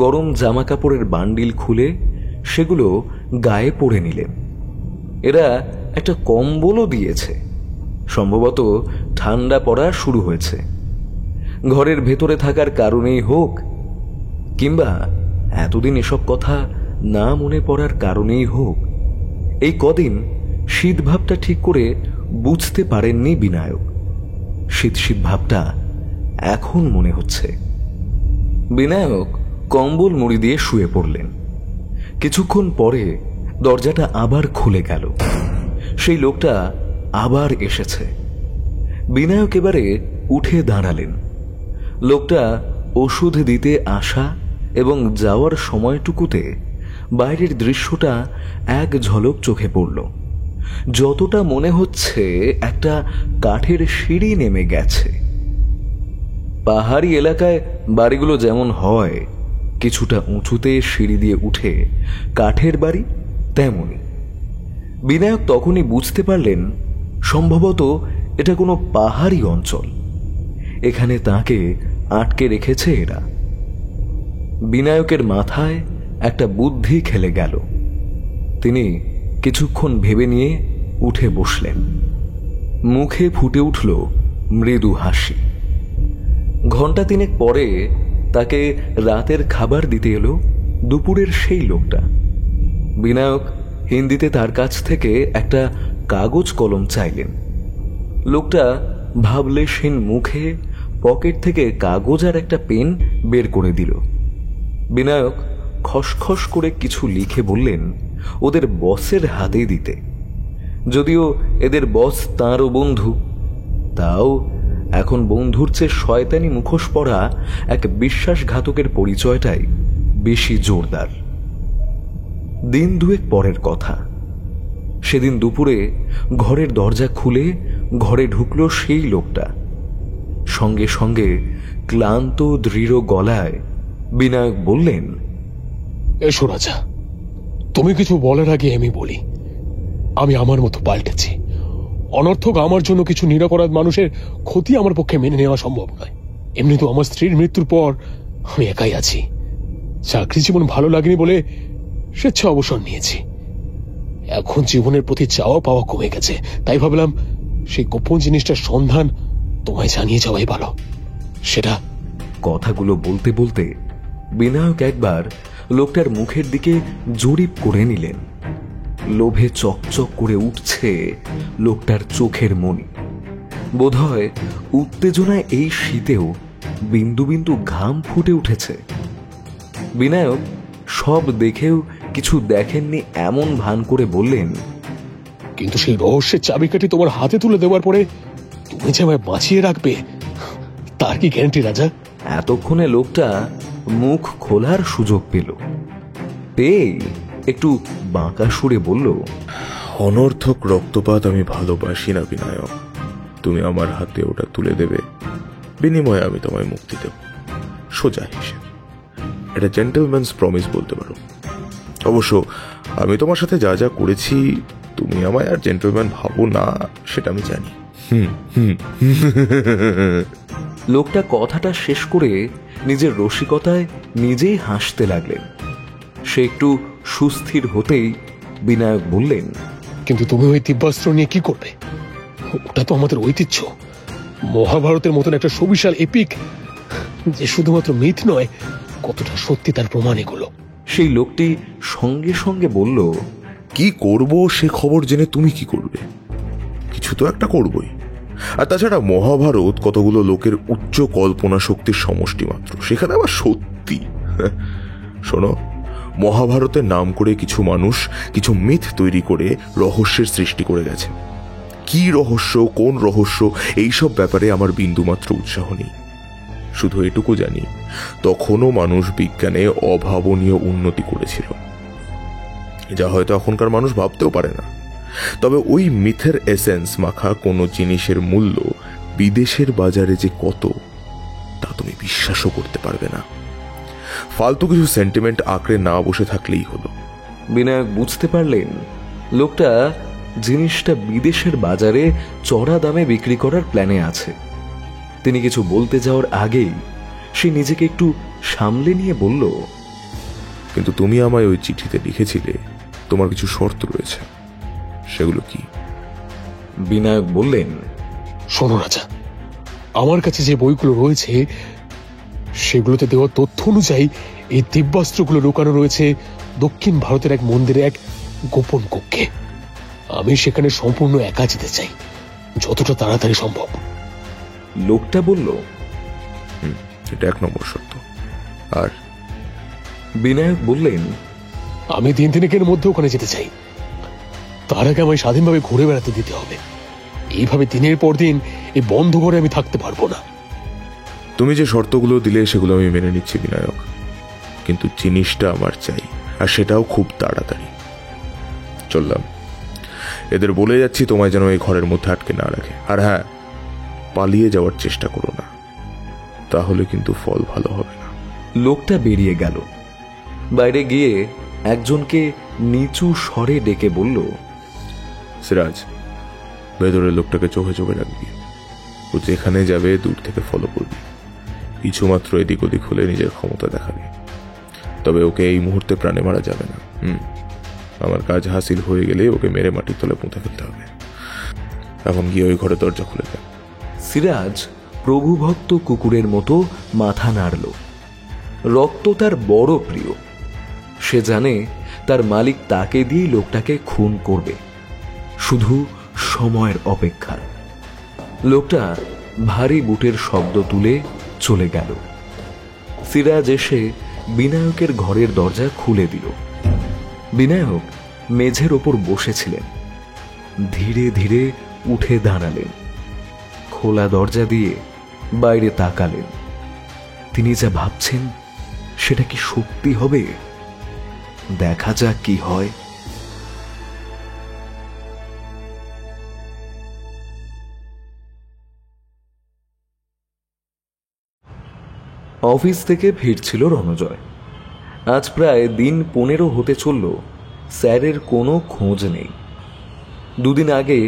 গরম জামা কাপড়ের বান্ডিল খুলে সেগুলো গায়ে পরে নিলেন। এরা একটা কম্বলও দিয়েছে, সম্ভবত ঠান্ডা পড়া শুরু হয়েছে। ঘরের ভেতরে থাকার কারণেই হোক, কিংবা এতদিন এসব কথা না মনে পড়ার কারণেই হোক, এই কদিন শীত ভাবটা ঠিক করে বুঝতে পারেননি বিনায়ক। শীত শীত ভাবটা এখন মনে হচ্ছে। বিনায়ক কম্বল মুড়ি দিয়ে শুয়ে পড়লেন। কিছুক্ষণ পরে দরজাটা আবার খুলে গেল। সেই লোকটা আবার এসেছে। বিনায়ক এবারে উঠে দাঁড়ালেন। লোকটা ওষুধ দিতে আসা এবং যাওয়ার সময়টুকুতে বাইরের দৃশ্যটা এক ঝলক চোখে পড়ল। যতটা মনে হচ্ছে একটা কাঠের সিঁড়ি নেমে গেছে। পাহাড়ি এলাকায় বাড়িগুলো যেমন হয়, কিছুটা উঁচুতে সিঁড়ি দিয়ে উঠে কাঠের বাড়ি, তেমনই। বিনায়ক তখনই বুঝতে পারলেন সম্ভবত এটা কোনো পাহাড়ি অঞ্চল। এখানে তাকে আটকে রেখেছে এরা। বিনায়কের মাথায় একটা বুদ্ধি খেলে গেল। তিনি কিছুক্ষণ ভেবে নিয়ে উঠে বসলেন। মুখে ফুটে উঠল মৃদু হাসি। ঘন্টা 3 পরে তাকে রাতের খাবার দিতে এলো দুপুরের সেই লোকটা। বিনায়ক হিন্দিতে তার কাছ থেকে একটা কাগজ কলম চাইলেন। লোকটা ভাবলেশহীন মুখে পকেট থেকে কাগজ আর একটা পেন বের করে দিল। বিনায়ক খসখস করে কিছু লিখে বললেন ওদের বসের হাতে দিতে। যদিও এদের বস তাঁরও বন্ধু, তাও এখন বন্ধুর চেয়ে শয়তানি মুখোশ পরা এক বিশ্বাসঘাতকের পরিচয়টাই বেশি জোরদার। দিন 2 পরের কথা। সেদিন দুপুরে ঘরের দরজা খুলে ঘরে ঢুকলো সেই লোকটা। সঙ্গে সঙ্গে ক্লান্ত দৃঢ় গলায় বিনায়ক বললেন, এসো রাজা, তুমি কিছু বলার আগে আমি বলি, আমি আমার মতো পাল্টেছি। অনর্থক আমার জন্য কিছু নিরপরাধ মানুষের ক্ষতি আমার পক্ষে মেনে নেওয়া সম্ভব নয়। এমনি তো আমার স্ত্রীর মৃত্যুর পর আমি একাই আছি। চাকরি জীবন ভালো লাগেনি বলে স্বেচ্ছা অবসর নিয়েছি। এখন জীবনের প্রতি চাওয়া পাওয়া কমে গেছে, তাই ভাবলাম সেই গোপন জিনিসটার সন্ধান তোমায় জানিয়ে যাওয়াই ভালো। সেটা কথাগুলো বলতে বলতে বিনায়ক একবার লোকটার মুখের দিকে জরিপ করে নিলেন। লোভে চকচক করে উঠছে লোকটার চোখের মণি। বোধহয় উত্তেজনায় এই শীতেও বিন্দু বিন্দু ঘাম ফুটে উঠেছে। বিনায়ক সব দেখেও কিছু দেখেননি এমন ভান করে বললেন, কিন্তু সেই রহস্যের চাবিকাঠি তোমার হাতে তুলে দেওয়ার পরে তুমি যে আমায় বাঁচিয়ে রাখবে তার কি গ্যারান্টি রাজা? এতক্ষণে লোকটা মুখ খোলার সুযোগ পেল। পেয়ে একটু বাঁকা সুরে বলল, অনর্থক রক্তপাত আমি ভালোবাসি না বিনায়ক। তুমি আমার হাতে ওটা তুলে দেবে, বিনিময়ে আমি তোমায় মুক্তি দেব। সোজা হিসেব, এটা জেন্টলম্যানস প্রমিস বলতে পারো। অবশ্য আমি তোমার সাথে যা যা করেছি তুমি আমায় আর জেন্টলম্যান ভাবো না, সেটা আমি জানি। লোকটা কথাটা শেষ করে নিজের রসিকতায় নিজেই হাসতে লাগলেন। সে একটু সুস্থির হতেই বিনায়ক বললেন, কিন্তু তুমি ওই দিব্যাস্ত্র নিয়ে কি করবে? ওটা তো আমাদের ঐতিহ্য, মহাভারতের মতন একটা সুবিশাল এপিক যে শুধুমাত্র মিথ নয়, কতটা সত্যি তার প্রমাণ এগুলো। সেই লোকটি সঙ্গে সঙ্গে বলল, কি করব সে খবর জেনে তুমি কি করবে? কিছু তো একটা করবই। আর তাছাড়া মহাভারত কতগুলো লোকের উচ্চ কল্পনা শক্তির সমষ্টি মাত্র, সেখানে আবার সত্যি। শোনো, মহাভারতের নাম করে কিছু মানুষ কিছু মিথ তৈরি করে রহস্যের সৃষ্টি করে গেছে। কি রহস্য, কোন রহস্য, এইসব ব্যাপারে আমার বিন্দুমাত্র উৎসাহ নেই। শুধু এটুকু জানি, তখনও মানুষ বিজ্ঞানে অভাবনীয় উন্নতি করেছিল, যা হয়তো এখনকার মানুষ ভাবতেও পারে না। তবে ওই মিথের এসেন্স মাখা কোনো জিনিসের মূল্য বিদেশের বাজারে যে কত, তা তুমি বিশ্বাসও করতে পারবে না। ফালতু কিছু সেন্টিমেন্ট আঁকড়ে না বসে থাকলেই হলো। বিনায়ক বুঝতে পারলেন লোকটা জিনিসটা বিদেশের বাজারে চড়া দামে বিক্রি করার প্ল্যানে আছে। তিনি কিছু বলতে যাওয়ার আগেই সে নিজেকে একটু সামলে নিয়ে বলল, কিন্তু তুমি আমায় ওই চিঠিতে লিখেছিলে তোমার কিছু শর্ত রয়েছে, সেগুলো কি? বিনায়ক বললেন, শোনো রাজা, আমার কাছে যে বইগুলো রয়েছে সেগুলোতে দেওয়া তথ্য অনুযায়ী এই দিব্যাস্ত্রগুলো লুকানো রয়েছে দক্ষিণ ভারতের এক মন্দিরে, এক গোপন কক্ষে। আমি সেখানে সম্পূর্ণ একা যেতে চাই, যতটা তাড়াতাড়ি সম্ভব। লোকটা বলল, এটা 1 নম্বর শর্ত। আর বিনায়ক বললেন, আমি 3 দিনের মধ্যে ওখানে যেতে চাই। তার আগে আমায় স্বাধীনভাবে ঘুরে বেড়াতে দিতে হবে। এইভাবে দিনের পর দিন এই বন্ধ ঘরে আমি থাকতে পারবো না। তুমি যে শর্তগুলো দিলে সেগুলো আমি মেনে নিচ্ছি বিনায়ক, কিন্তু জিনিসটা আমার চাই, আর সেটাও খুব তাড়াতাড়ি। চললাম। এদের বলে যাচ্ছি তোমায় যেন এই ঘরের মধ্যে আটকে না রাখে। আর হ্যাঁ, পালিয়ে যাওয়ার চেষ্টা করো না, তাহলে কিন্তু ফল ভালো হবে না। লোকটা বেরিয়ে গেল। বাইরে গিয়ে একজনকে নিচু স্বরে ডেকে বলল, সিরাজ, ভেতরের লোকটাকে চোখে চোখে রাখবি। ও যেখানে যাবে দূর থেকে ফলো করবি, কিছুমাত্র এদিক ওদিক হলে নিজের ক্ষমতা দেখাবি। তবে ওকে এই মুহূর্তে প্রাণে মারা যাবে না। আমার কাজ হাসিল হয়ে গেলে ওকে মেরে মাটির তলে পুঁতে ফেলতে হবে। এখন গিয়ে ওই ঘরে দরজা খুলে দেয়। সিরাজ প্রভুভক্ত কুকুরের মতো মাথা নাড়ল। রক্ত তার বড় প্রিয়। সে জানে তার মালিক তাকে দিয়ে লোকটাকে খুন করবে, শুধু সময়ের অপেক্ষা। লোকটা ভারী বুটের শব্দ তুলে চলে গেল। সিরাজ এসে বিনায়কের ঘরের দরজা খুলে দিল। বিনায়ক মেঝের ওপর বসেছিলেন। ধীরে ধীরে উঠে দাঁড়ালেন। খোলা দরজা দিয়ে বাইরে তাকালেন। তিনি যা ভাবছেন সেটা কি সত্যি হবে? দেখা যাক কি হয়। অফিস থেকে ফিরছিল রণজয়। আজ প্রায় দিন 15 হতে চলল, স্যারের কোনো খোঁজ নেই। 2 দিন আগে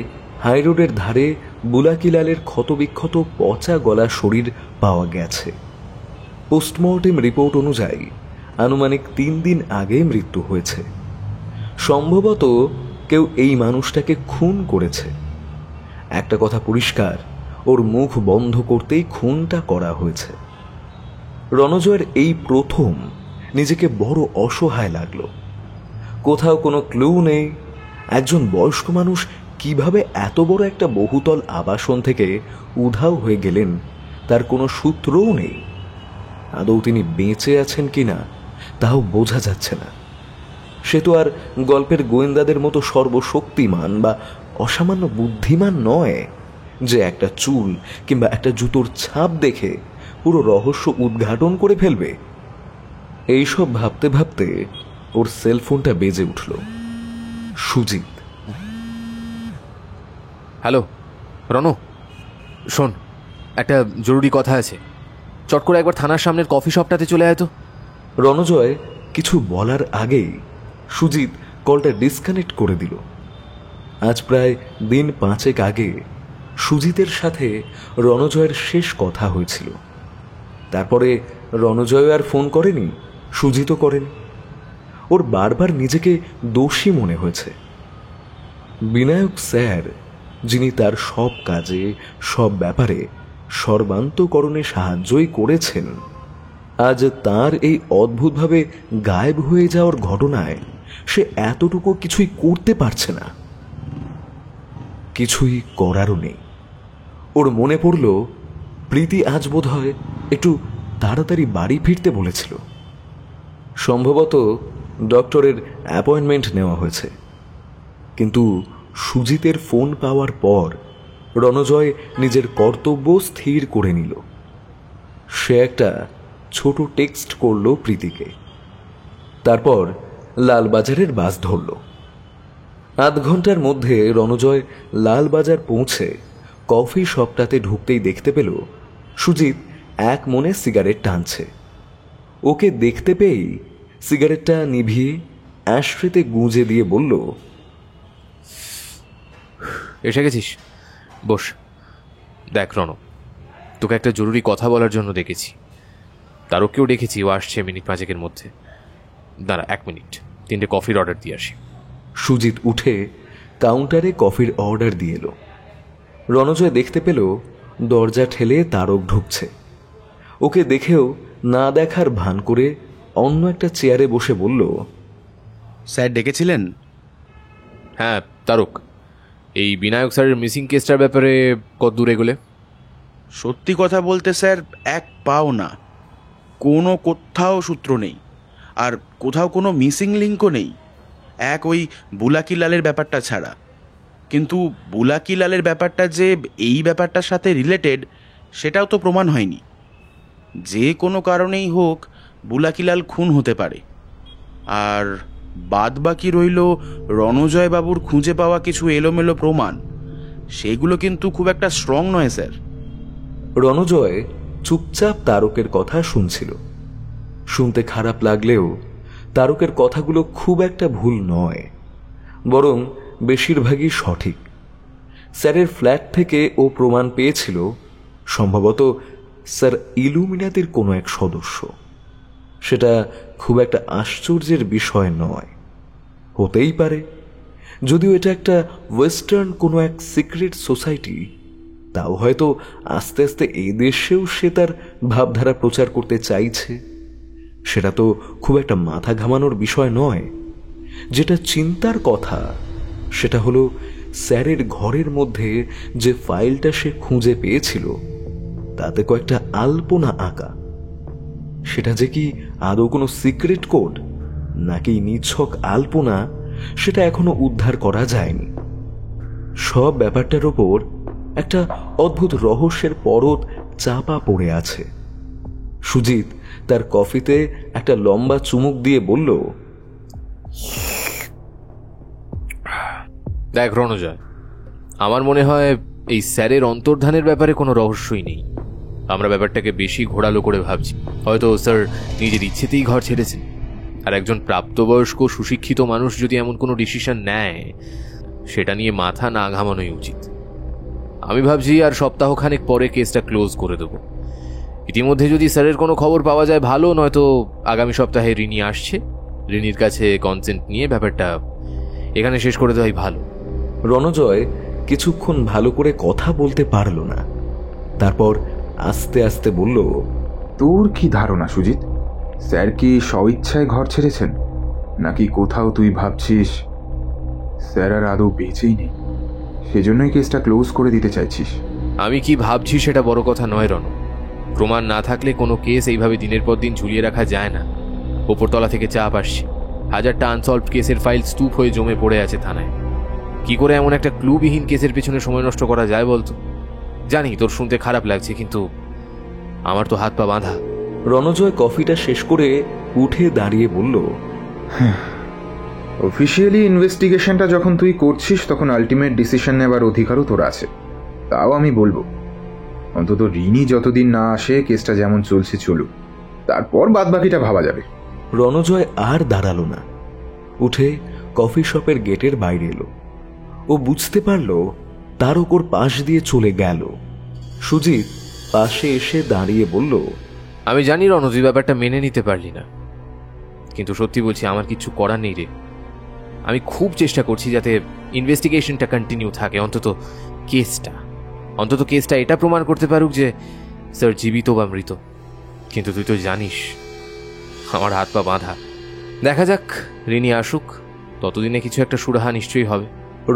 হাইরোডের ধারে বুলাকিলালের ক্ষতবিক্ষত পচা গলা শরীর পাওয়া গেছে। পোস্টমর্টেম রিপোর্ট অনুযায়ী আনুমানিক 3 দিন আগে মৃত্যু হয়েছে। সম্ভবত কেউ এই মানুষটাকে খুন করেছে। একটা কথা পরিষ্কার, ওর মুখ বন্ধ করতেই খুনটা করা হয়েছে। রণজয়ের এই প্রথম নিজেকে বড় অসহায় লাগলো। কোথাও কোনো ক্লু নেই। একজন বয়স্ক মানুষ কিভাবে এত বড় একটা বহুতল আবাসন থেকে উধাও হয়ে গেলেন তার কোনো সূত্রও নেই। আদৌ তিনি বেঁচে আছেন কিনা তাও বোঝা যাচ্ছে না। সে তো আর গল্পের গোয়েন্দাদের মতো সর্বশক্তিমান বা অসামান্য বুদ্ধিমান নয় যে একটা চুল কিংবা একটা জুতোর ছাপ দেখে পুরো রহস্য উদ্ঘাটন করে ফেলবে। এইসব ভাবতে ভাবতে ওর সেলফোনটা বেজে উঠল। সুজিত। হ্যালো রণ, শোন, একটা জরুরি কথা আছে। চট করে একবার থানার সামনের কফি শপটাতে চলে আয় তো। রণজয় কিছু বলার আগেই সুজিত কলটা ডিসকানেক্ট করে দিল। আজ প্রায় দিন 5 আগে সুজিতের সাথে রণজয়ের শেষ কথা হয়েছিল। তারপরে রণজয় আর ফোন করেনি, সুজিতও করেনি। ওর বারবার নিজেকে দোষী মনে হয়েছে। বিনায়ক স্যার, যিনি তার সব কাজে সব ব্যাপারে সর্বান্তকরণে সাহায্যই করেছেন, আজ তার এই অদ্ভুতভাবে গায়েব হয়ে যাওয়ার ঘটনায় সে এতটুকু কিছুই করতে পারছে না। কিছুই করারও নেই। ওর মনে পড়ল প্রীতি আজ বোধহয় একটু তাড়াতাড়ি বাড়ি ফিরতে বলেছিল। সম্ভবত ডক্টরের অ্যাপয়েন্টমেন্ট নেওয়া হয়েছে। কিন্তু সুজিতের ফোন পাওয়ার পর রণজয় নিজের কর্তব্য স্থির করে নিল। সে একটা ছোট টেক্সট করল প্রীতিকে। তারপর লালবাজারের বাস ধরল। আধ ঘন্টার মধ্যে রণজয় লালবাজার পৌঁছে কফি শপটাতে ঢুকতেই দেখতে পেল সুজিত এক মনে সিগারেট টানছে। ওকে দেখতে পেয়েই সিগারেটটা নিভিয়ে অ্যাশট্রেতে গুঁজে দিয়ে বলল, এসে গেছিস, বস। দেখ রণ, তোকে একটা জরুরি কথা বলার জন্য ডেকেছি। তারকেও ডেকেছি, ও আসছে মিনিট 5 মধ্যে। দাঁড়া 1 মিনিট, 3টে কফির অর্ডার দিয়ে আসি। সুজিত উঠে কাউন্টারে কফির অর্ডার দিয়ে এলো। রণজয় দেখতে পেল দরজা ঠেলে তারক ঢুকছে। ওকে দেখেও না দেখার ভান করে অন্য একটা চেয়ারে বসে বলল, স্যার ডেকেছিলেন? হ্যাঁ তারক, এই বিনায়ক স্যারের মিসিং কেসটার ব্যাপারে কত দূর এগোলে? সত্যি কথা বলতে স্যার, এক পাও না। কোনো কোথাও সূত্র নেই, আর কোথাও কোনো মিসিং লিঙ্কও নেই, এক ওই বুলাকি লালের ব্যাপারটা ছাড়া। কিন্তু বুলাকি লালের ব্যাপারটা যে এই ব্যাপারটার সাথে রিলেটেড সেটাও তো প্রমাণ হয়নি। যে কোনো কারণেই হোক বুলাকিলাল খুন হতে পারে। আর বাদ বাকি রইল রণজয় বাবুর খুঁজে পাওয়া কিছু এলোমেলো প্রমাণ, সেগুলো কিন্তু খুব একটা স্ট্রং নয় স্যার। রণজয় চুপচাপ তারকের কথা শুনছিল। শুনতে খারাপ লাগলেও তারকের কথাগুলো খুব একটা ভুল নয়, বরং বেশিরভাগই সঠিক। স্যারের ফ্ল্যাট থেকে ও প্রমাণ পেয়েছিল সম্ভবত স্যার ইলুমিনাতির কোনো এক সদস্য। সেটা খুব একটা আশ্চর্যের বিষয় নয়, হতেই পারে। যদিও এটা একটা ওয়েস্টার্ন কোনো এক সিক্রেট সোসাইটি, তাও হয়তো আস্তে আস্তে এই দেশেও সে তার ভাবধারা প্রচার করতে চাইছে। সেটা তো খুব একটা মাথা ঘামানোর বিষয় নয়। যেটা চিন্তার কথা সেটা হলো স্যারের ঘরের মধ্যে যে ফাইলটা সে খুঁজে পেয়েছিল তাতে কয়েকটা আলপনা আঁকা। সেটা যে কি আদৌ কোনো সিক্রেট কোড নাকি নিছক আলপনা, সেটা এখনো উদ্ধার করা যায়নি। সব ব্যাপারটার ওপর একটা অদ্ভুত রহস্যের পরত চাপা পড়ে আছে। সুজিত তার কফিতে একটা লম্বা চুমুক দিয়ে বলল, দেখ রণজয়, আমার মনে হয় এই স্যারের অন্তর্ধানের ব্যাপারে কোনো রহস্যই নেই। আমরা ব্যাপারটাকে বেশি ঘোরালো করে ভাবছি। হয়তো স্যার নিজের ইচ্ছেতেই ঘর ছেড়েছেন। আর একজন প্রাপ্তবয়স্ক সুশিক্ষিত মানুষ যদি এমন কোনো ডিসিশন নেয়, সেটা নিয়ে মাথা না ঘামানোই উচিত। আমি ভাবছি আর সপ্তাহখানেক পরে কেসটা ক্লোজ করে দেবো। ইতিমধ্যে যদি স্যারের কোনো খবর পাওয়া যায় ভালো, নয়তো আগামী সপ্তাহে রিনি আসছে, রিনির কাছে কনসেন্ট নিয়ে ব্যাপারটা এখানে শেষ করে দেওয়াই ভালো। রণজয় কিছুক্ষণ ভালো করে কথা বলতে পারল না। তারপর আস্তে আস্তে বলল, তোর কি ধারণা সুজিত? স্যার কি স্বইচ্ছায় ঘর ছেড়েছেন, নাকি কোথাও তুই ভাবছিস স্যার আর আদৌ বেঁচেই নেই? সেজন্যই কেসটা ক্লোজ করে দিতে চাইছিস? আমি কি ভাবছি সেটা বড় কথা নয় রণ। প্রমাণ না থাকলে কোনো কেস এইভাবে দিনের পর দিন ঝুলিয়ে রাখা যায় না। ওপরতলা থেকে চাপ আসছে, হাজারটা আনসলভড কেসের ফাইল স্তূপ হয়ে জমে পড়ে আছে থানায়। কি করে এমন একটা ক্লুবিহীন কেসের পেছনে সময় নষ্ট করা যায় বলতো? জানি তোর শুনতে খারাপ লাগছে, কিন্তু আমার তো হাত পা বাঁধা। রণজয় কফিটা শেষ করে উঠে দাঁড়িয়ে বলল, অফিসিয়ালি ইনভেস্টিগেশনটা যখন তুই করছিস তখন আলটিমেট ডিসিশন নেবার অধিকারও তোর আছে। তাও আমি বলবো, অন্তত রিনি যতদিন না আসে কেসটা যেমন চলছে চলুক, তারপর বাদবাকিটা ভাবা যাবে। রণজয় আর দাঁড়ালো না, উঠে কফি শপের গেটের বাইরে এলো। ও বুঝতে পারল তারক ওর পাশ দিয়ে চলে গেল। সুজিত পাশে এসে দাঁড়িয়ে বলল, আমি জানি রণ তুই ব্যাপারটা মেনে নিতে পারলি না, কিন্তু সত্যি বলছি আমার কিচ্ছু করার নেই রে। আমি খুব চেষ্টা করছি যাতে ইনভেস্টিগেশনটা কন্টিনিউ থাকে, অন্তত কেসটা এটা প্রমাণ করতে পারুক যে স্যার জীবিত বা মৃত। কিন্তু তুই তো জানিস আমার হাত পা বাঁধা। দেখা যাক, রিনি আসুক, ততদিনে কিছু একটা সুরাহা নিশ্চয়ই হবে।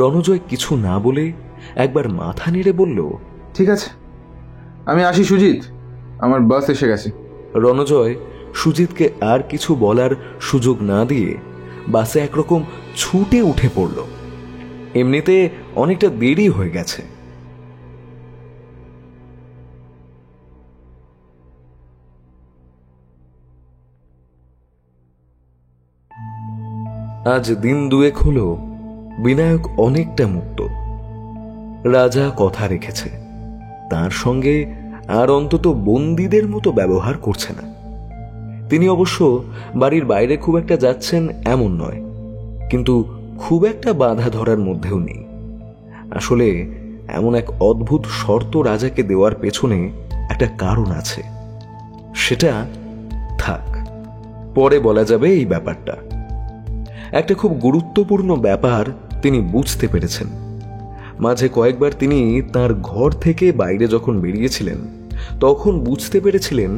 রণজয় কিছু না বলে একবার মাথা নেড়ে বলল, ঠিক আছে, আমি আসি সুজিত, আমার বাস এসে গেছে। রণজয় সুজিতকে আর কিছু বলার সুযোগ না দিয়ে বাসে একরকম ছুটে উঠে পড়ল। এমনিতে অনেকটা দেরি হয়ে গেছে। আজ দিন দুয়েক হলো বিনায়ক অনেকটা মুক্ত। রাজা কথা রেখেছে, তার সঙ্গে আর অন্তত বন্দীদের মতো ব্যবহার করছে না। তিনি অবশ্য বাড়ির বাইরে খুব একটা যাচ্ছেন এমন নয়, কিন্তু খুব একটা বাধা ধরার মধ্যেও নেই। আসলে এমন এক অদ্ভুত শর্ত রাজাকে দেওয়ার পেছনে একটা কারণ আছে। সেটা থাক, পরে বলা যাবে এই ব্যাপারটা। একটা খুব গুরুত্বপূর্ণ ব্যাপার তিনি বুঝতে পেরেছেন। মাঝে কয়েকবার তিনি তার ঘর থেকে বাইরে যখন বেরিয়েছিলেন তখন বুঝতে পেরেছিলেন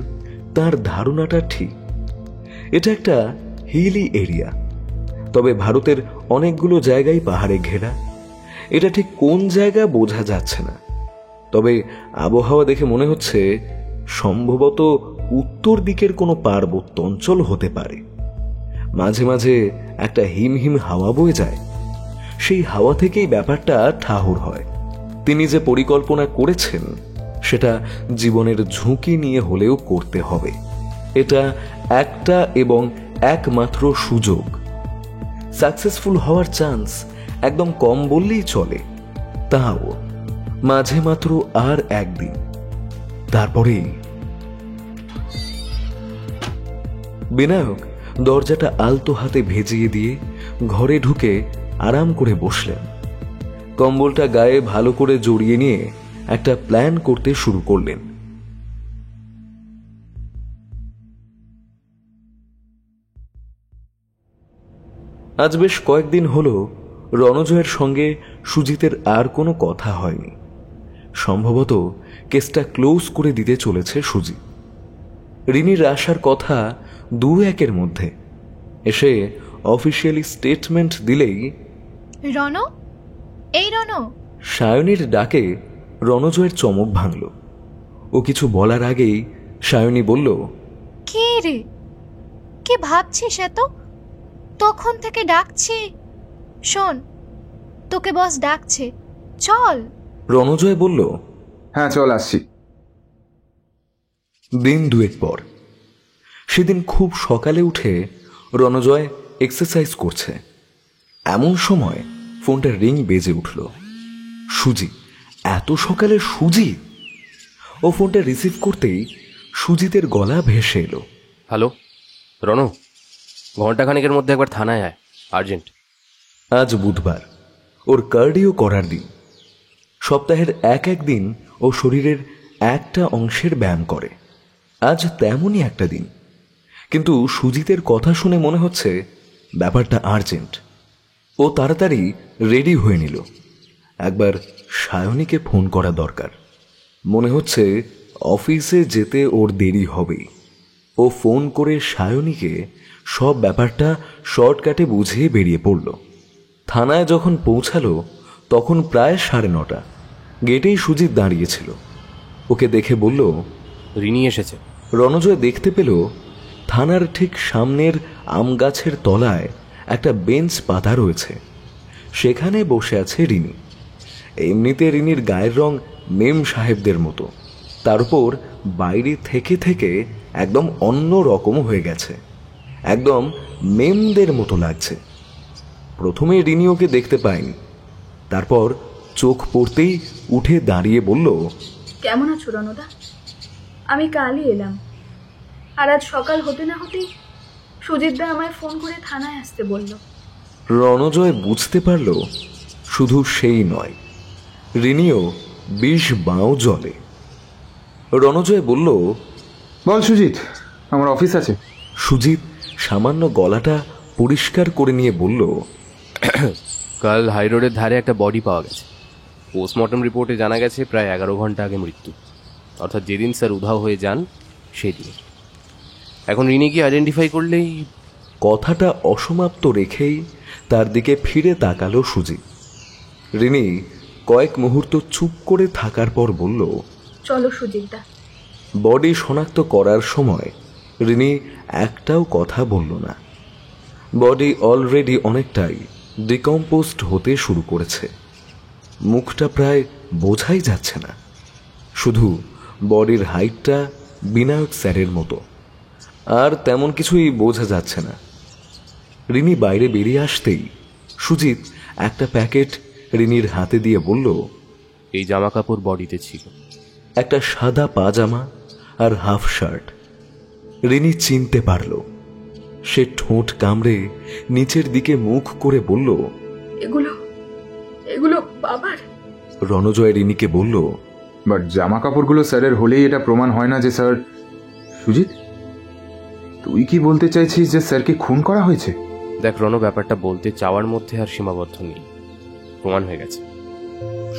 তার ধারণাটা ঠিক। এটা একটা হিলি এরিয়া, তবে ভারতের অনেকগুলো জায়গায় পাহাড়ে ঘেরা। এটা ঠিক কোন জায়গা বোঝা যাচ্ছে না, তবে আবহাওয়া দেখে মনে হচ্ছে সম্ভবত উত্তর দিকের কোনো পার্বত্য অঞ্চল হতে পারে। মাঝে মাঝে একটা হিমহিম হাওয়া বয়ে যায়, সেই হাওয়া থেকেই ব্যাপারটা ঠাহর হয়। তিনি যে পরিকল্পনা করেছেন সেটা জীবনের ঝুঁকি নিয়ে হলেও করতে হবে। এটা একটা এবং একমাত্র সুযোগ। সাকসেসফুল হওয়ার চান্স একদম কম বললেই চলে, তাও মাঝে মাত্র আর একদিন। তারপরেই বিনায়ক দরজাটা আলতো হাতে ভেজিয়ে দিয়ে ঘরে ঢুকে আরাম করে বসলেন। কম্বলটা গায়ে ভালো করে জড়িয়ে নিয়ে একটা প্ল্যান করতে শুরু করলেন। আজ বেশ কয়েকদিন হলো রণজয়ের সঙ্গে সুজিতের আর কোনো কথা হয়নি। সম্ভবত কেসটা ক্লোজ করে দিতে চলেছে সুজিত। রিনির আসার কথা 2-1 মধ্যে এসে অফিসিয়ালি স্টেটমেন্ট দিলেই রণ, এই রণ। সায়নীর ডাকে রণজয়ের চমক ভাঙল। ও কিছু বলার আগেই সায়নী বলল, কে রে? কি ভাবছিস এত? তখন থেকে ডাকছি। শোন, তোকে বস ডাকছে, চল। রণজয় বলল, হ্যাঁ চল, আসছি। দিন 2 পর সেদিন খুব সকালে উঠে রণজয় এক্সারসাইজ করছে। এমন সময় ফোনটা রিং বেজে উঠল। সুজিত, এত সকালে সুজিত! ও ফোনটা রিসিভ করতেই সুজিতের গলা ভেসে এলো। হ্যালো রণ, ঘন্টাখানেকের মধ্যে একবার থানায় আয়, আর্জেন্ট। আজ বুধবার, ওর কার্ডিও করার দিন। সপ্তাহের এক দিন ও শরীরের একটা অংশের ব্যায়াম করে। আজ তেমনই একটা দিন, কিন্তু সুজিতের কথা শুনে মনে হচ্ছে ব্যাপারটা আর্জেন্ট। ও তাড়াতাড়ি রেডি হয়ে নিল। একবার সায়নীকে ফোন করা দরকার। মনে হচ্ছে অফিসে যেতে ওর দেরি হবেই। ও ফোন করে সায়নীকে সব ব্যাপারটা শর্টকাটে বুঝিয়ে বেরিয়ে পড়ল। থানায় যখন পৌঁছালো তখন প্রায় 9:30। গেটেই সুজিত দাঁড়িয়েছিল। ওকে দেখে বলল, রিনি এসেছে। রণজয় দেখতে পেল থানার ঠিক সামনের আম গাছের তলায় একটা বেঞ্চ পাতা রয়েছে, সেখানে বসে আছে রিনি। এমনিতে রিনির গায়ের রং মেম সাহেবদের মতো, তার উপর বাইরে থেকে থেকে একদম অন্য রকম হয়ে গেছে, একদম মেমদের মতো লাগছে। প্রথমে রিনি ওকে দেখতে পায়নি, তারপর চোখ পড়তেই উঠে দাঁড়িয়ে বলল, কেমন আছো রণদা? আমি কালই এলাম, আর আজ সকাল হতে না হতেই সুজিতদা আমায় ফোন করে থানায় আসতে বলল। রণজয় বুঝতে পারল শুধু সেই নয়, রিনিও 20 বাঁও জলে। রণজয় বলল, বল সুজিত, আমার অফিস আছে। সুজিত সামান্য গলাটা পরিষ্কার করে নিয়ে বলল, কাল হাই রোডের ধারে একটা বডি পাওয়া গেছে। পোস্টমর্টম রিপোর্টে জানা গেছে প্রায় 11 ঘন্টা আগে মৃত্যু, অর্থাৎ যেদিন স্যার উধাও হয়ে যান সেই দিন। এখন রিনিকে আইডেন্টিফাই করলেই। কথাটা অসমাপ্ত রেখেই তার দিকে ফিরে তাকালো সুজিত। রিনি কয়েক মুহূর্ত চুপ করে থাকার পর বলল, চলো সুজিতদা। বডি শনাক্ত করার সময় রিনি একটাও কথা বলল না। বডি অলরেডি অনেকটাই ডিকম্পোজড হতে শুরু করেছে। মুখটা প্রায় বোঝাই যাচ্ছে না, শুধু বডির হাইটটা বিনায়ক স্যারের মতো, আর তেমন কিছুই বোঝা যাচ্ছে না। রিনি বাইরে বেরিয়ে আসতেই সুজিত একটা প্যাকেট রিনির হাতে দিয়ে বলল, এই জামা কাপড় বডিতে ছিল। একটা সাদা পাজামা আর হাফ শার্ট। রিনি চিনতে পারল। সে ঠোঁট কামড়ে নিচের দিকে মুখ করে বলল, এগুলো এগুলো বাবার। রণজয় রিনিকে বলল, বাট জামা কাপড়গুলো স্যারের হলেই এটা প্রমাণ হয় না যে স্যার। সুজিত, তুই কি বলতে চাইছিস যে স্যারকে খুন করা হয়েছে? দেখ রণ, ব্যাপারটা বলতে চাওয়ার মধ্যে আর সীমাবদ্ধ নেই, প্রমাণ হয়ে গেছে।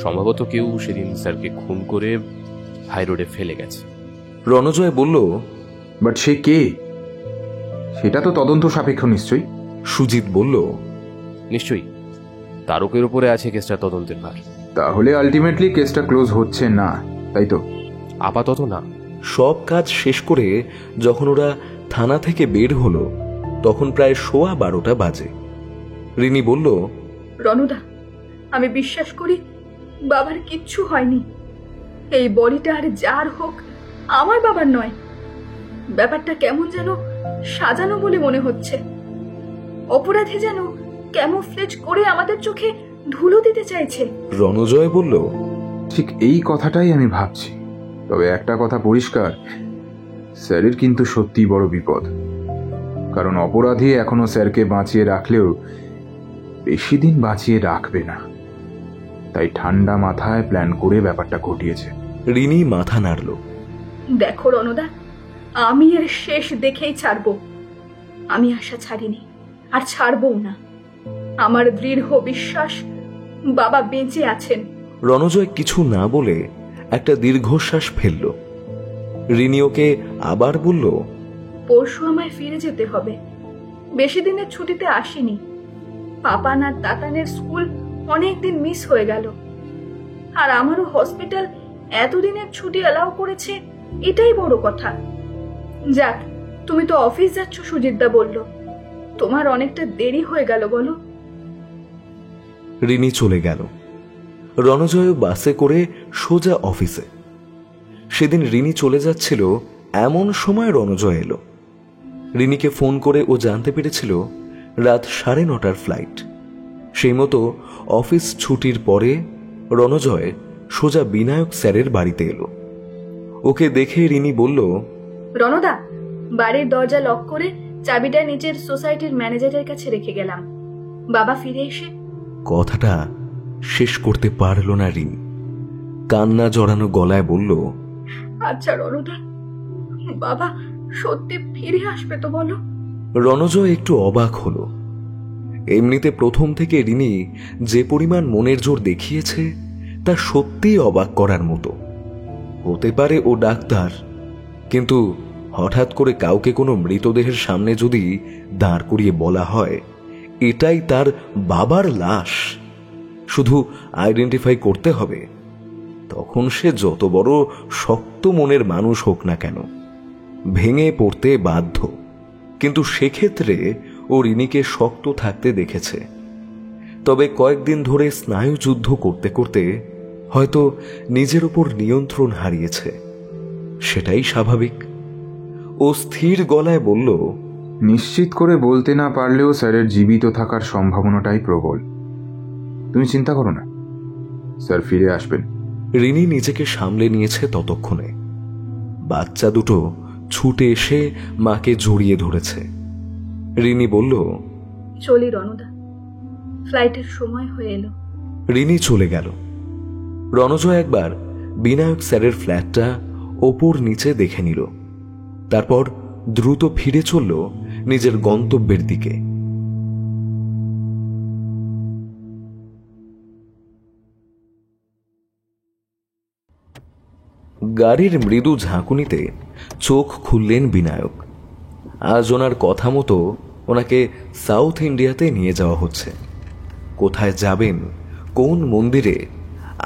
সম্ভবত কেউ সেদিন স্যারকে খুন করে হাই রোডে ফেলে গেছে। রণজয় বলল, বাট সে কে? সেটা তো তদন্ত সাপেক্ষ নিশ্চয়ই। সুজিত বলল, নিশ্চয়ই, তারকের উপরে আছে কেসটা তদন্তের ভার। তাহলে আলটিমেটলি কেসটা ক্লোজ হচ্ছে না, তাই তো? আপাতত না। সব কাজ শেষ করে যখন ওরা থানা থেকে বের হলো তখন প্রায় 12:15 বাজে। রিনি বলল, রণদা, আমি বিশ্বাস করি বাবার কিচ্ছু হয়নি। এই বডিটা আর যার হোক আমার বাবার নয়। ব্যাপারটা কেমন যেন সাজানো বলে মনে হচ্ছে। অপরাধী যেন ক্যামোফ্লেজ করে আমাদের চোখে ধুলো দিতে চাইছে। রণজয় বলল, ঠিক এই কথাটাই আমি ভাবছি। তবে একটা কথা পরিষ্কার, স্যারের কিন্তু সত্যি বড় বিপদ। কারণ অপরাধী এখনো স্যারকে বাঁচিয়ে রাখলেও বেশি দিন বাঁচিয়ে রাখবে না, তাই ঠান্ডা মাথায় প্ল্যান করে ব্যাপারটা ঘটিয়েছে। রিনি মাথা নাড়ল। দেখো রণদা, আমি এর শেষ দেখেই ছাড়বো। আমি আশা ছাড়িনি, আর ছাড়বও না। আমার দৃঢ় বিশ্বাস বাবা বেঁচে আছেন। রণজয় কিছু না বলে একটা দীর্ঘশ্বাস ফেলল। রিনি ওকে আবার বলল, পরশু আমায় ফিরে যেতে হবে। বেশি দিনের ছুটিতে আসিনি। পাপান আর তাতানের স্কুল অনেকদিন মিস হয়ে গেল, আর আমারও হসপিটাল এতদিনের ছুটি অ্যালাউ করেছে, এটাই বড় কথা। যাক, তুমি তো অফিস যাচ্ছ, সুজিতদা বলল। তোমার অনেকটা দেরি হয়ে গেল বলো। রিনি চলে গেল। রণজয় বাসে করে সোজা অফিসে। সেদিন রিনি চলে যাচ্ছিল এমন সময় রণজয় এলো। রিনিকে ফোন করে ও জানতে পেরেছিল রাত 9:30 ফ্লাইট। সেই মতো অফিস ছুটির পরে রণজয় সোজা বিনায়ক স্যারের বাড়িতে এলো। ওকে দেখে রিনি বলল, রণদা, বাড়ির দরজা লক করে চাবিটা নিচের সোসাইটির ম্যানেজারের কাছে রেখে গেলাম। বাবা ফিরে এসে। কথাটা শেষ করতে পারল না রিনি। কান্না জড়ানো গলায় বলল, আচ্ছা রণদা, বাবা সত্যি ফিরে আসবে তো বলো? রণজয় একটু অবাক হলো। এমনিতে প্রথম থেকে রিনি যে পরিমাণ মনের জোর দেখিয়েছে তা সত্যিই অবাক করার মতো। হতে পারে ও ডাক্তার, কিন্তু হঠাৎ করে কাউকে কোনো মৃতদেহের সামনে যদি দাঁড় করিয়ে বলা হয় এটাই তার বাবার লাশ, শুধু আইডেন্টিফাই করতে হবে, তখন সে যত বড় শক্ত মনের মানুষ হোক না কেন ভেঙে পড়তে বাধ্য। কিন্তু সেক্ষেত্রে ও রিনিকে শক্ত থাকতে দেখেছে। তবে কয়েকদিন ধরে স্নায়ুযুদ্ধ করতে করতে হয়তো নিজের উপর নিয়ন্ত্রণ হারিয়েছে। সেটাই স্বাভাবিক। ও স্থির গলায় বলল, নিশ্চিত করে বলতে না পারলেও স্যারের জীবিত থাকার সম্ভাবনাটাই প্রবল। তুমি চিন্তা করো না, স্যার ফিরে আসবেন। রিনি নিজেকে সামলে নিয়েছে ততক্ষণে। বাচ্চা দুটো ছুটে এসে মাকে জড়িয়ে ধরেছে। রিনি বলল, চলি রণদা, ফ্লাইটের সময় হয়ে এলো। রিনি চলে গেল। রণজয় একবার বিনায়ক স্যারের ফ্ল্যাটটা ওপর নিচে দেখে নিল। তারপর দ্রুত ফিরে চলল নিজের গন্তব্যের দিকে। গাড়ির মৃদু ঝাঁকুনিতে চোখ খুললেন বিনায়ক। আজ ওনার কথা মতো ওনাকে সাউথ ইন্ডিয়াতে নিয়ে যাওয়া হচ্ছে। কোথায় যাবেন, কোন মন্দিরে,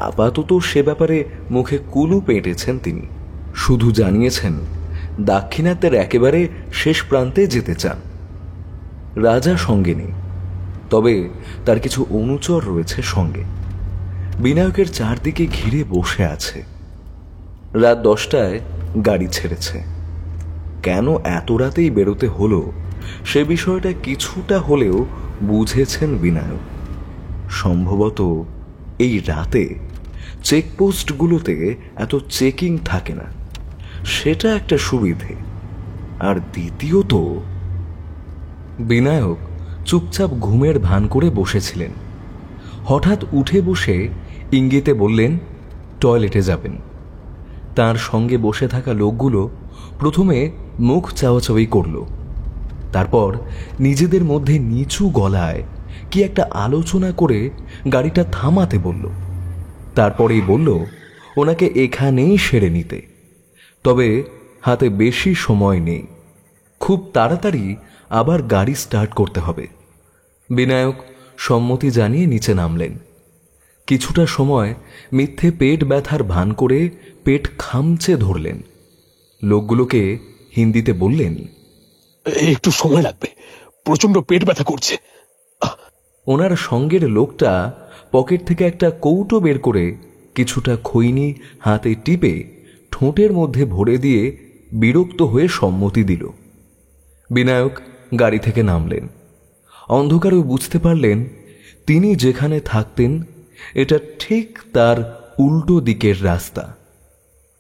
আপাতত সে ব্যাপারে মুখে কুলু পেটেছেন তিনি। শুধু জানিয়েছেন দাক্ষিণাত্যের একেবারে শেষ প্রান্তে যেতে চান। রাজা সঙ্গে নেই, তবে তার কিছু অনুচর রয়েছে সঙ্গে। বিনায়কের চারদিকে ঘিরে বসে আছে। রাত 10টায় গাড়ি ছেড়েছে। কেন এত রাতেই বেরোতে হলো সে বিষয়টা কিছুটা হলেও বুঝেছেন বিনায়ক। সম্ভবত এই রাতে চেকপোস্টগুলোতে এত চেকিং থাকে না, সেটা একটা সুবিধে। আর দ্বিতীয়ত, বিনায়ক চুপচাপ ঘুমের ভান করে বসেছিলেন। হঠাৎ উঠে বসে ইঙ্গিতে বললেন টয়লেটে যাবেন। তার সঙ্গে বসে থাকা লোকগুলো প্রথমে মুখ চাওয়াচাওয়ি করল, তারপর নিজেদের মধ্যে নিচু গলায় কি একটা আলোচনা করে গাড়িটা থামাতে বলল। তারপরেই বলল ওনাকে এখানেই সেরে নিতে, তবে হাতে বেশি সময় নেই, খুব তাড়াতাড়ি আবার গাড়ি স্টার্ট করতে হবে। বিনায়ক সম্মতি জানিয়ে নিচে নামলেন। কিছুটা সময় মিথ্যে পেট ব্যথার ভান করে পেট খামচে ধরলেন। লোকগুলোকে হিন্দিতে বললেন, একটু সময় লাগবে, প্রচন্ড পেট ব্যথা করছে। ওনার সঙ্গের লোকটা পকেট থেকে একটা কৌটো বের করে কিছুটা খৈনি হাতে টিপে ঠোঁটের মধ্যে ভরে দিয়ে বিরক্ত হয়ে সম্মতি দিল। বিনায়ক গাড়ি থেকে নামলেন। অন্ধকারেও বুঝতে পারলেন তিনি যেখানে থাকতেন এটা ঠিক তার উল্টো দিকের রাস্তা।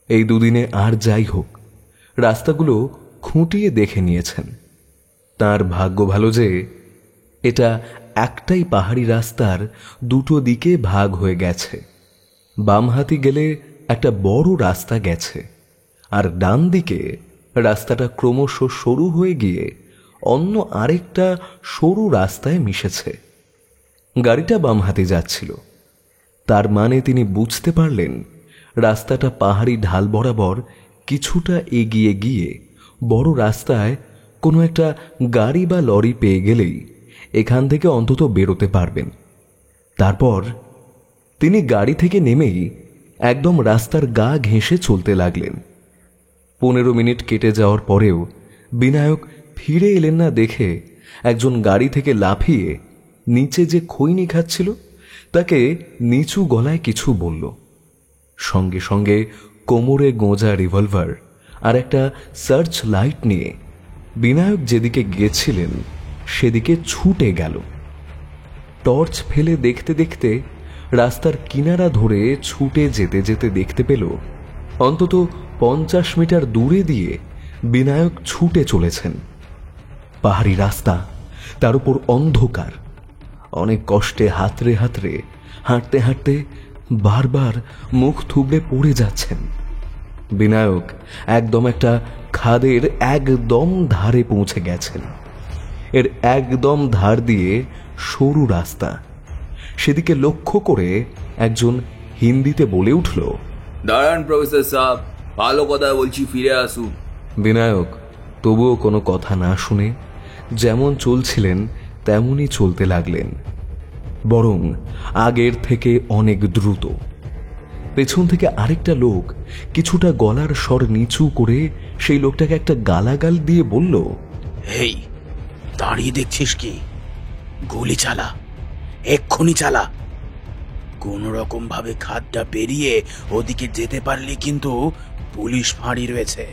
এই দুদিনে আর যাই হোক, রাস্তাগুলো খুঁটিয়ে দেখে নিয়েছেন। তার ভাগ্য ভালো যে এটা একটাই পাহাড়ি রাস্তার দুটো দিকে ভাগ হয়ে গেছে। বাম হাতি গেলে একটা বড় রাস্তা গেছে, আর ডান দিকে রাস্তাটা ক্রমশ সরু হয়ে গিয়ে অন্য আরেকটা সরু রাস্তায় মিশেছে। গাড়িটা বাম হাতে যাচ্ছিল, তার মানে তিনি বুঝতে পারলেন রাস্তাটা পাহাড়ি ঢাল বরাবর কিছুটা এগিয়ে গিয়ে বড় রাস্তায় কোনো একটা গাড়ি বা লরি পেয়ে গেলেই এখান থেকে অন্তত বেরোতে পারবেন। তারপর তিনি গাড়ি থেকে নেমেই একদম রাস্তার গা ঘেঁষে চলতে লাগলেন। 15 মিনিট কেটে যাওয়ার পরেও বিনায়ক ফিরে এলেন না দেখে একজন গাড়ি থেকে লাফিয়ে নিচে যে খৈনি খাচ্ছিল তাকে নিচু গলায় কিছু বলল। সঙ্গে সঙ্গে কোমরে গোঁজা রিভলভার আর একটা সার্চ লাইট নিয়ে বিনায়ক যেদিকে গেছিলেন সেদিকে ছুটে গেল। টর্চ ফেলে দেখতে দেখতে রাস্তার কিনারা ধরে ছুটে যেতে যেতে দেখতে পেল অন্তত 50 মিটার দূরে দিয়ে বিনায়ক ছুটে চলেছেন। পাহাড়ি রাস্তা, তার উপর অন্ধকার। অনেক কষ্টে হাতড়ে হাতড়ে হাঁটতে হাঁটতে বারবার মুখ থুবড়ে পড়ে যাচ্ছেন। বিনায়ক একদম একটা খাদের একদম ধারে পৌঁছে গেছেন। এর একদম ধার দিয়ে সরু রাস্তা। সেদিকে লক্ষ্য করে একজন হিন্দিতে বলে উঠল, দাঁড়ান প্রফেসর সাহেব, ভালো কথা বলছি, ফিরে আসুন। বিনায়ক তবুও কোনো কথা না শুনে যেমন চলছিলেন তেমনই চলতে লাগলেন। বরং আগের থেকে অনেক দ্রুত। পেছন থেকে আরেকটা লোক কিছুটা গলার স্বর নিচু করে সেই লোকটাকে একটা গালাগাল দিয়ে বলল, এই দাঁড়িয়ে দেখছিস কি? গুলি চালা, এক্ষুনি চালা। কোন রকম ভাবে খাদটা পেরিয়ে ওদিকে যেতে পারলে কিন্তু পুলিশ ফাঁড়ি রয়েছে,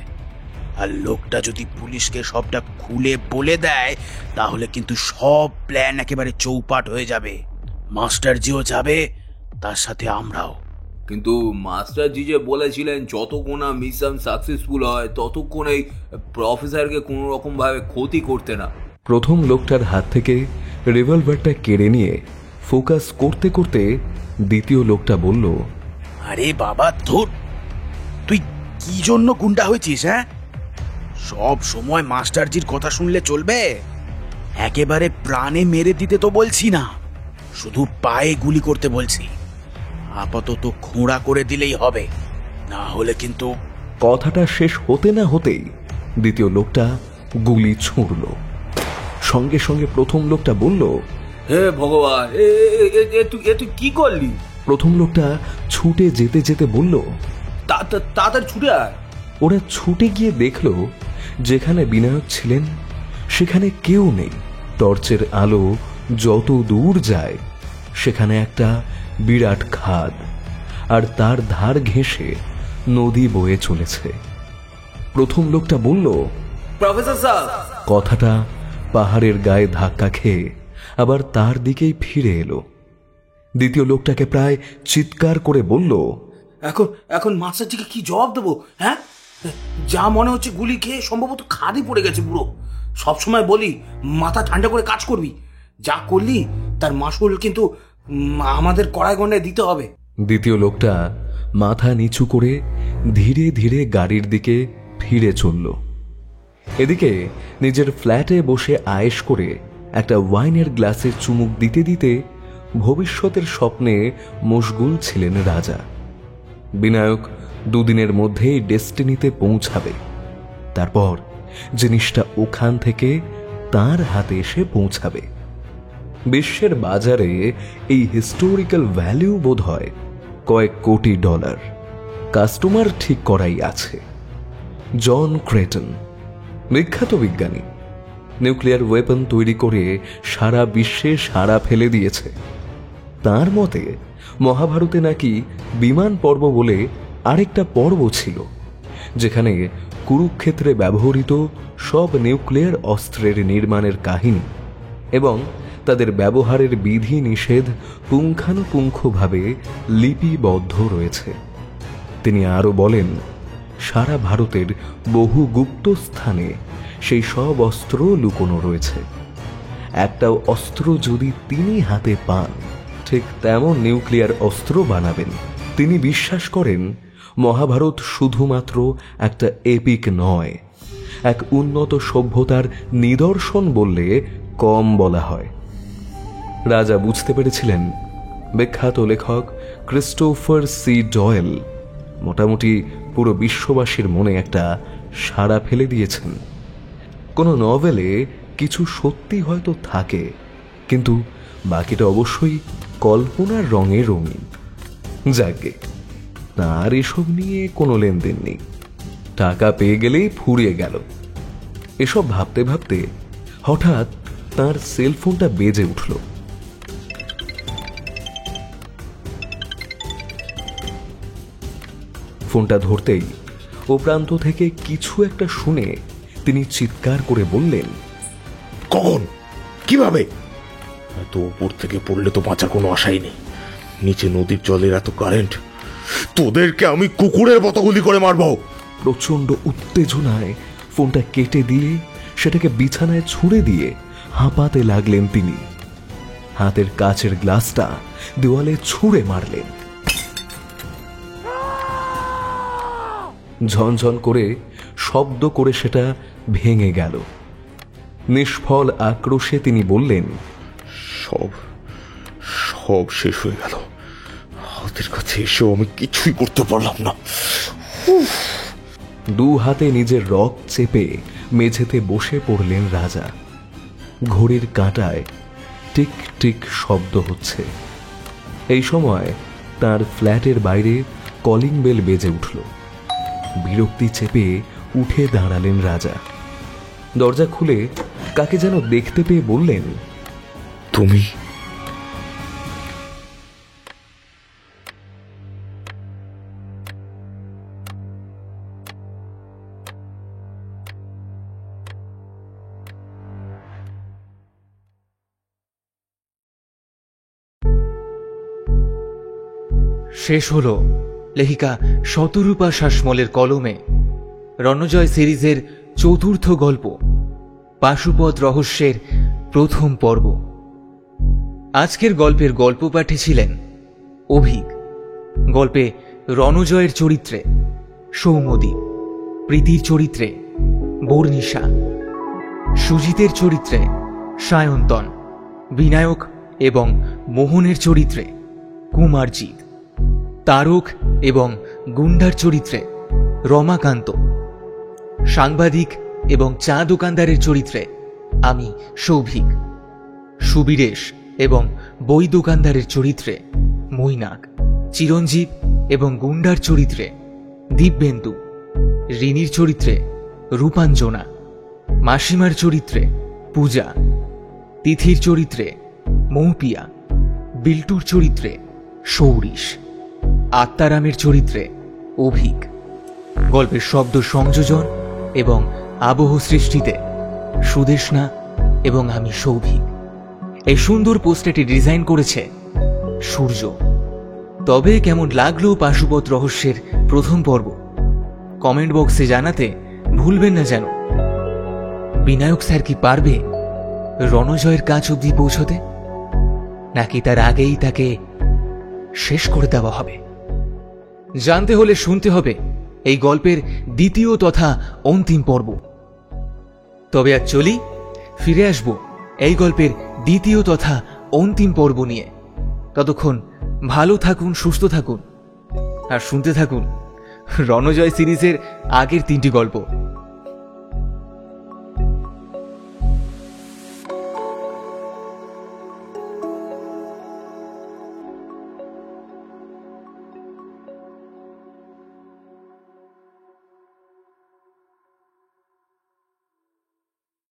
আর লোকটা যদি পুলিশকে সবটা খুলে বলে দেয় তাহলে কিন্তু সব প্ল্যান একেবারে চৌপাট হয়ে যাবে। মাস্টারজিও যাবে, তার সাথে আমরাও। কিন্তু মাস্টারজি যে বলেছিলেন যতক্ষণ না মিশন সাকসেসফুল হয় ততক্ষণ এই প্রফেসরকে কোনো রকম ভাবে ক্ষতি করতে না। প্রথম লোকটার হাত থেকে রিভলভারটা কেড়ে নিয়ে ফোকাস করতে করতে দ্বিতীয় লোকটা বলল, আরে বাবা ধুর, তুই কি জন্য গুন্ডা হয়েছিস? হ্যাঁ, সব সময় মাস্টারজির কথা শুনলে চলবে? একেবারে প্রাণে মেরে দিতে তো বলছি না, শুধু পায়ে গুলি করতে বলছি। আপাতত খোঁড়া করে দিলেই হবে, না হলে কিন্তু। কথাটা শেষ হতে না হতেই দ্বিতীয় লোকটা গুলি ছুঁড়ল। সঙ্গে সঙ্গে প্রথম লোকটা বলল, হে ভগবান, তুই কি করলি? প্রথম লোকটা ছুটে যেতে যেতে বলল, তাড়াতাড়ি ছুটে আয়। ওরা ছুটে গিয়ে দেখল যেখানে বিনায়ক ছিলেন সেখানে কেউ নেই। টর্চের আলো যত দূর যায় সেখানে একটা বিরাট খাদ, আর তার ধার ঘেঁষে নদী বয়ে চলেছে। প্রথম লোকটা বলল, প্রফেসর স্যার। কথাটা পাহাড়ের গায়ে ধাক্কা খেয়ে আবার তার দিকেই ফিরে এলো। দ্বিতীয় লোকটাকে প্রায় চিৎকার করে বলল, এখন মাস্টারজিকে কি জবাব দেবো? হ্যাঁ, যা মনে হচ্ছে গুলি খেয়ে সম্ভবত খাদে পড়ে গেছে পুরো। সবসময় বলি মাথা ঠান্ডা করে কাজ করবি, যা করলি তার মাসুল কিন্তু আমাদের কড়াই গন্ডায় দিতে হবে। দ্বিতীয় লোকটা মাথা নিচু করে ধীরে ধীরে গাড়ির দিকে ফিরে চলল। এদিকে নিজের ফ্ল্যাটে বসে আয়েশ করে একটা ওয়াইনের গ্লাসে চুমুক দিতে দিতে ভবিষ্যতের স্বপ্নে মশগুল ছিলেন রাজা। বিনায়ক দুদিনের মধ্যেই ডেস্টিনিতে পৌঁছাবে, তারপর জিনিসটা ওখান থেকে তার হাতে এসে পৌঁছাবে। বিশ্বের বাজারে এই হিস্টোরিক্যাল ভ্যালু বোধ হয় কয়েক কোটি ডলার। কাস্টমার ঠিক করাই আছে। জন ক্রেটন, বিখ্যাত বিজ্ঞানী, নিউক্লিয়ার ওয়েপন তৈরি করে সারা বিশ্বে সাড়া ফেলে দিয়েছে। তার মতে মহাভারতে নাকি বিমান পর্ব বলে আরেকটা পর্ব ছিল, যেখানে কুরুক্ষেত্রে ব্যবহৃত সব নিউক্লিয়ার অস্ত্রের নির্মাণের কাহিনী এবং তাদের ব্যবহারের বিধি নিষেধ পুঙ্খানুপুঙ্খভাবে লিপিবদ্ধ রয়েছে। তিনি আরও বলেন, সারা ভারতের বহু গুপ্ত স্থানে সেই সব অস্ত্র লুকোনো রয়েছে। একটাও অস্ত্র যদি তিনি হাতে পান, ঠিক তেমন নিউক্লিয়ার অস্ত্র বানাবেন। তিনি বিশ্বাস করেন মহাভারত শুধুমাত্র একটা এপিক নয়, এক উন্নত সভ্যতার নিদর্শন বললে কম বলা হয়। রাজা বুঝতে পেরেছিলেন বিখ্যাত লেখক ক্রিস্টোফার সি ডয়েল মোটামুটি পুরো বিশ্ববাসীর মনে একটা সাড়া ফেলে দিয়েছেন। কোনো নভেলে কিছু সত্যি হয়তো থাকে, কিন্তু বাকিটা অবশ্যই কল্পনার রঙে রঙিন। যাকে তার এসব নিয়ে কোনো লেনদেন নেই, টাকা পেয়ে গেলেই ফুরিয়ে গেল। এসব ভাবতে ভাবতে হঠাৎ তার সেলফোনটা বেজে উঠল। ফোনটা ধরতেই ও প্রান্ত থেকে কিছু একটা শুনে তিনি চিৎকার করে বললেন, কখন, কিভাবে? এত উপর থেকে পড়লে তো বাঁচার কোনো আশাই নেই। নিচে নদীর জলের এত কারেন্ট, তোদেরকে আমি কুকুরের মতো গুলি করে মারবো। প্রচন্ড উত্তেজনায় ফোনটা কেটে দিয়ে সেটাকে বিছানায় ছুঁড়ে দিয়ে হাঁপাতে লাগলেন তিনি। হাতের কাচের গ্লাসটা দেওয়ালে ছুঁড়ে মারলেন। ঝনঝন করে শব্দ করে সেটা ভেঙে গেল। নিষ্ফল আক্রোশে তিনি বললেন, সব সব শেষ হয়ে গেল। হাতের কাছে এসেও আমি কিছুই করতে পারলাম না। দু হাতে নিজের রক চেপে মেঝেতে বসে পড়লেন রাজা। ঘড়ির কাঁটায় টিক টিক শব্দ হচ্ছে। এই সময় তার ফ্ল্যাটের বাইরে কলিং বেল বেজে উঠল। বিরক্তি চেপে উঠে দাঁড়ালেন রাজা। দরজা খুলে কাকে যেন দেখতে পেয়ে বললেন, তুমি? শেষ হলো লেখিকা শতরূপা শাসমলের কলমে রণজয় সিরিজের চতুর্থ গল্প পাশুপথ রহস্যের প্রথম পর্ব। আজকের গল্পের গল্প পাঠে ছিলেন অভিক। গল্পে রণজয়ের চরিত্রে সৌম্যদীপ, প্রীতির চরিত্রে বর্ণিশা, সুজিতের চরিত্রে সায়ন্তন, বিনায়ক এবং মোহনের চরিত্রে কুমারজিৎ, তারক এবং গুন্ডার চরিত্রে রমাকান্ত, সাংবাদিক এবং চা দোকানদারের চরিত্রে আমি সৌভিক, সুবীরেশ এবং বই দোকানদারের চরিত্রে মৈনাক, চিরঞ্জীব এবং গুন্ডার চরিত্রে দিব্যেন্দু, রিনির চরিত্রে রূপাঞ্জনা, মাসিমার চরিত্রে পূজা, তিথির চরিত্রে মৌপিয়া, বিল্টুর চরিত্রে সৌরিশ, আত্মারামের চরিত্রে অভিক। গল্পের শব্দ সংযোজন এবং আবহ সৃষ্টিতে সুদেষ্ণা এবং আমি সৌভিক। এই সুন্দর পোস্টারটি ডিজাইন করেছে সূর্য। তবে কেমন লাগলো পাশুপথ রহস্যের প্রথম পর্ব কমেন্ট বক্সে জানাতে ভুলবেন না যেন। বিনায়ক স্যার কি পারবে রণজয়ের কাছ অবধি পৌঁছতে, নাকি তার আগেই তাকে শেষ করে দেওয়া হবে? জানতে হলে শুনতে হবে এই গল্পের দ্বিতীয় তথা অন্তিম পর্ব। তবে আজ চলি, ফিরে আসব এই গল্পের দ্বিতীয় তথা অন্তিম পর্ব নিয়ে। ততক্ষণ ভালো থাকুন, সুস্থ থাকুন আর শুনতে থাকুন রণজয় সিরিজের আগের 3টি গল্প।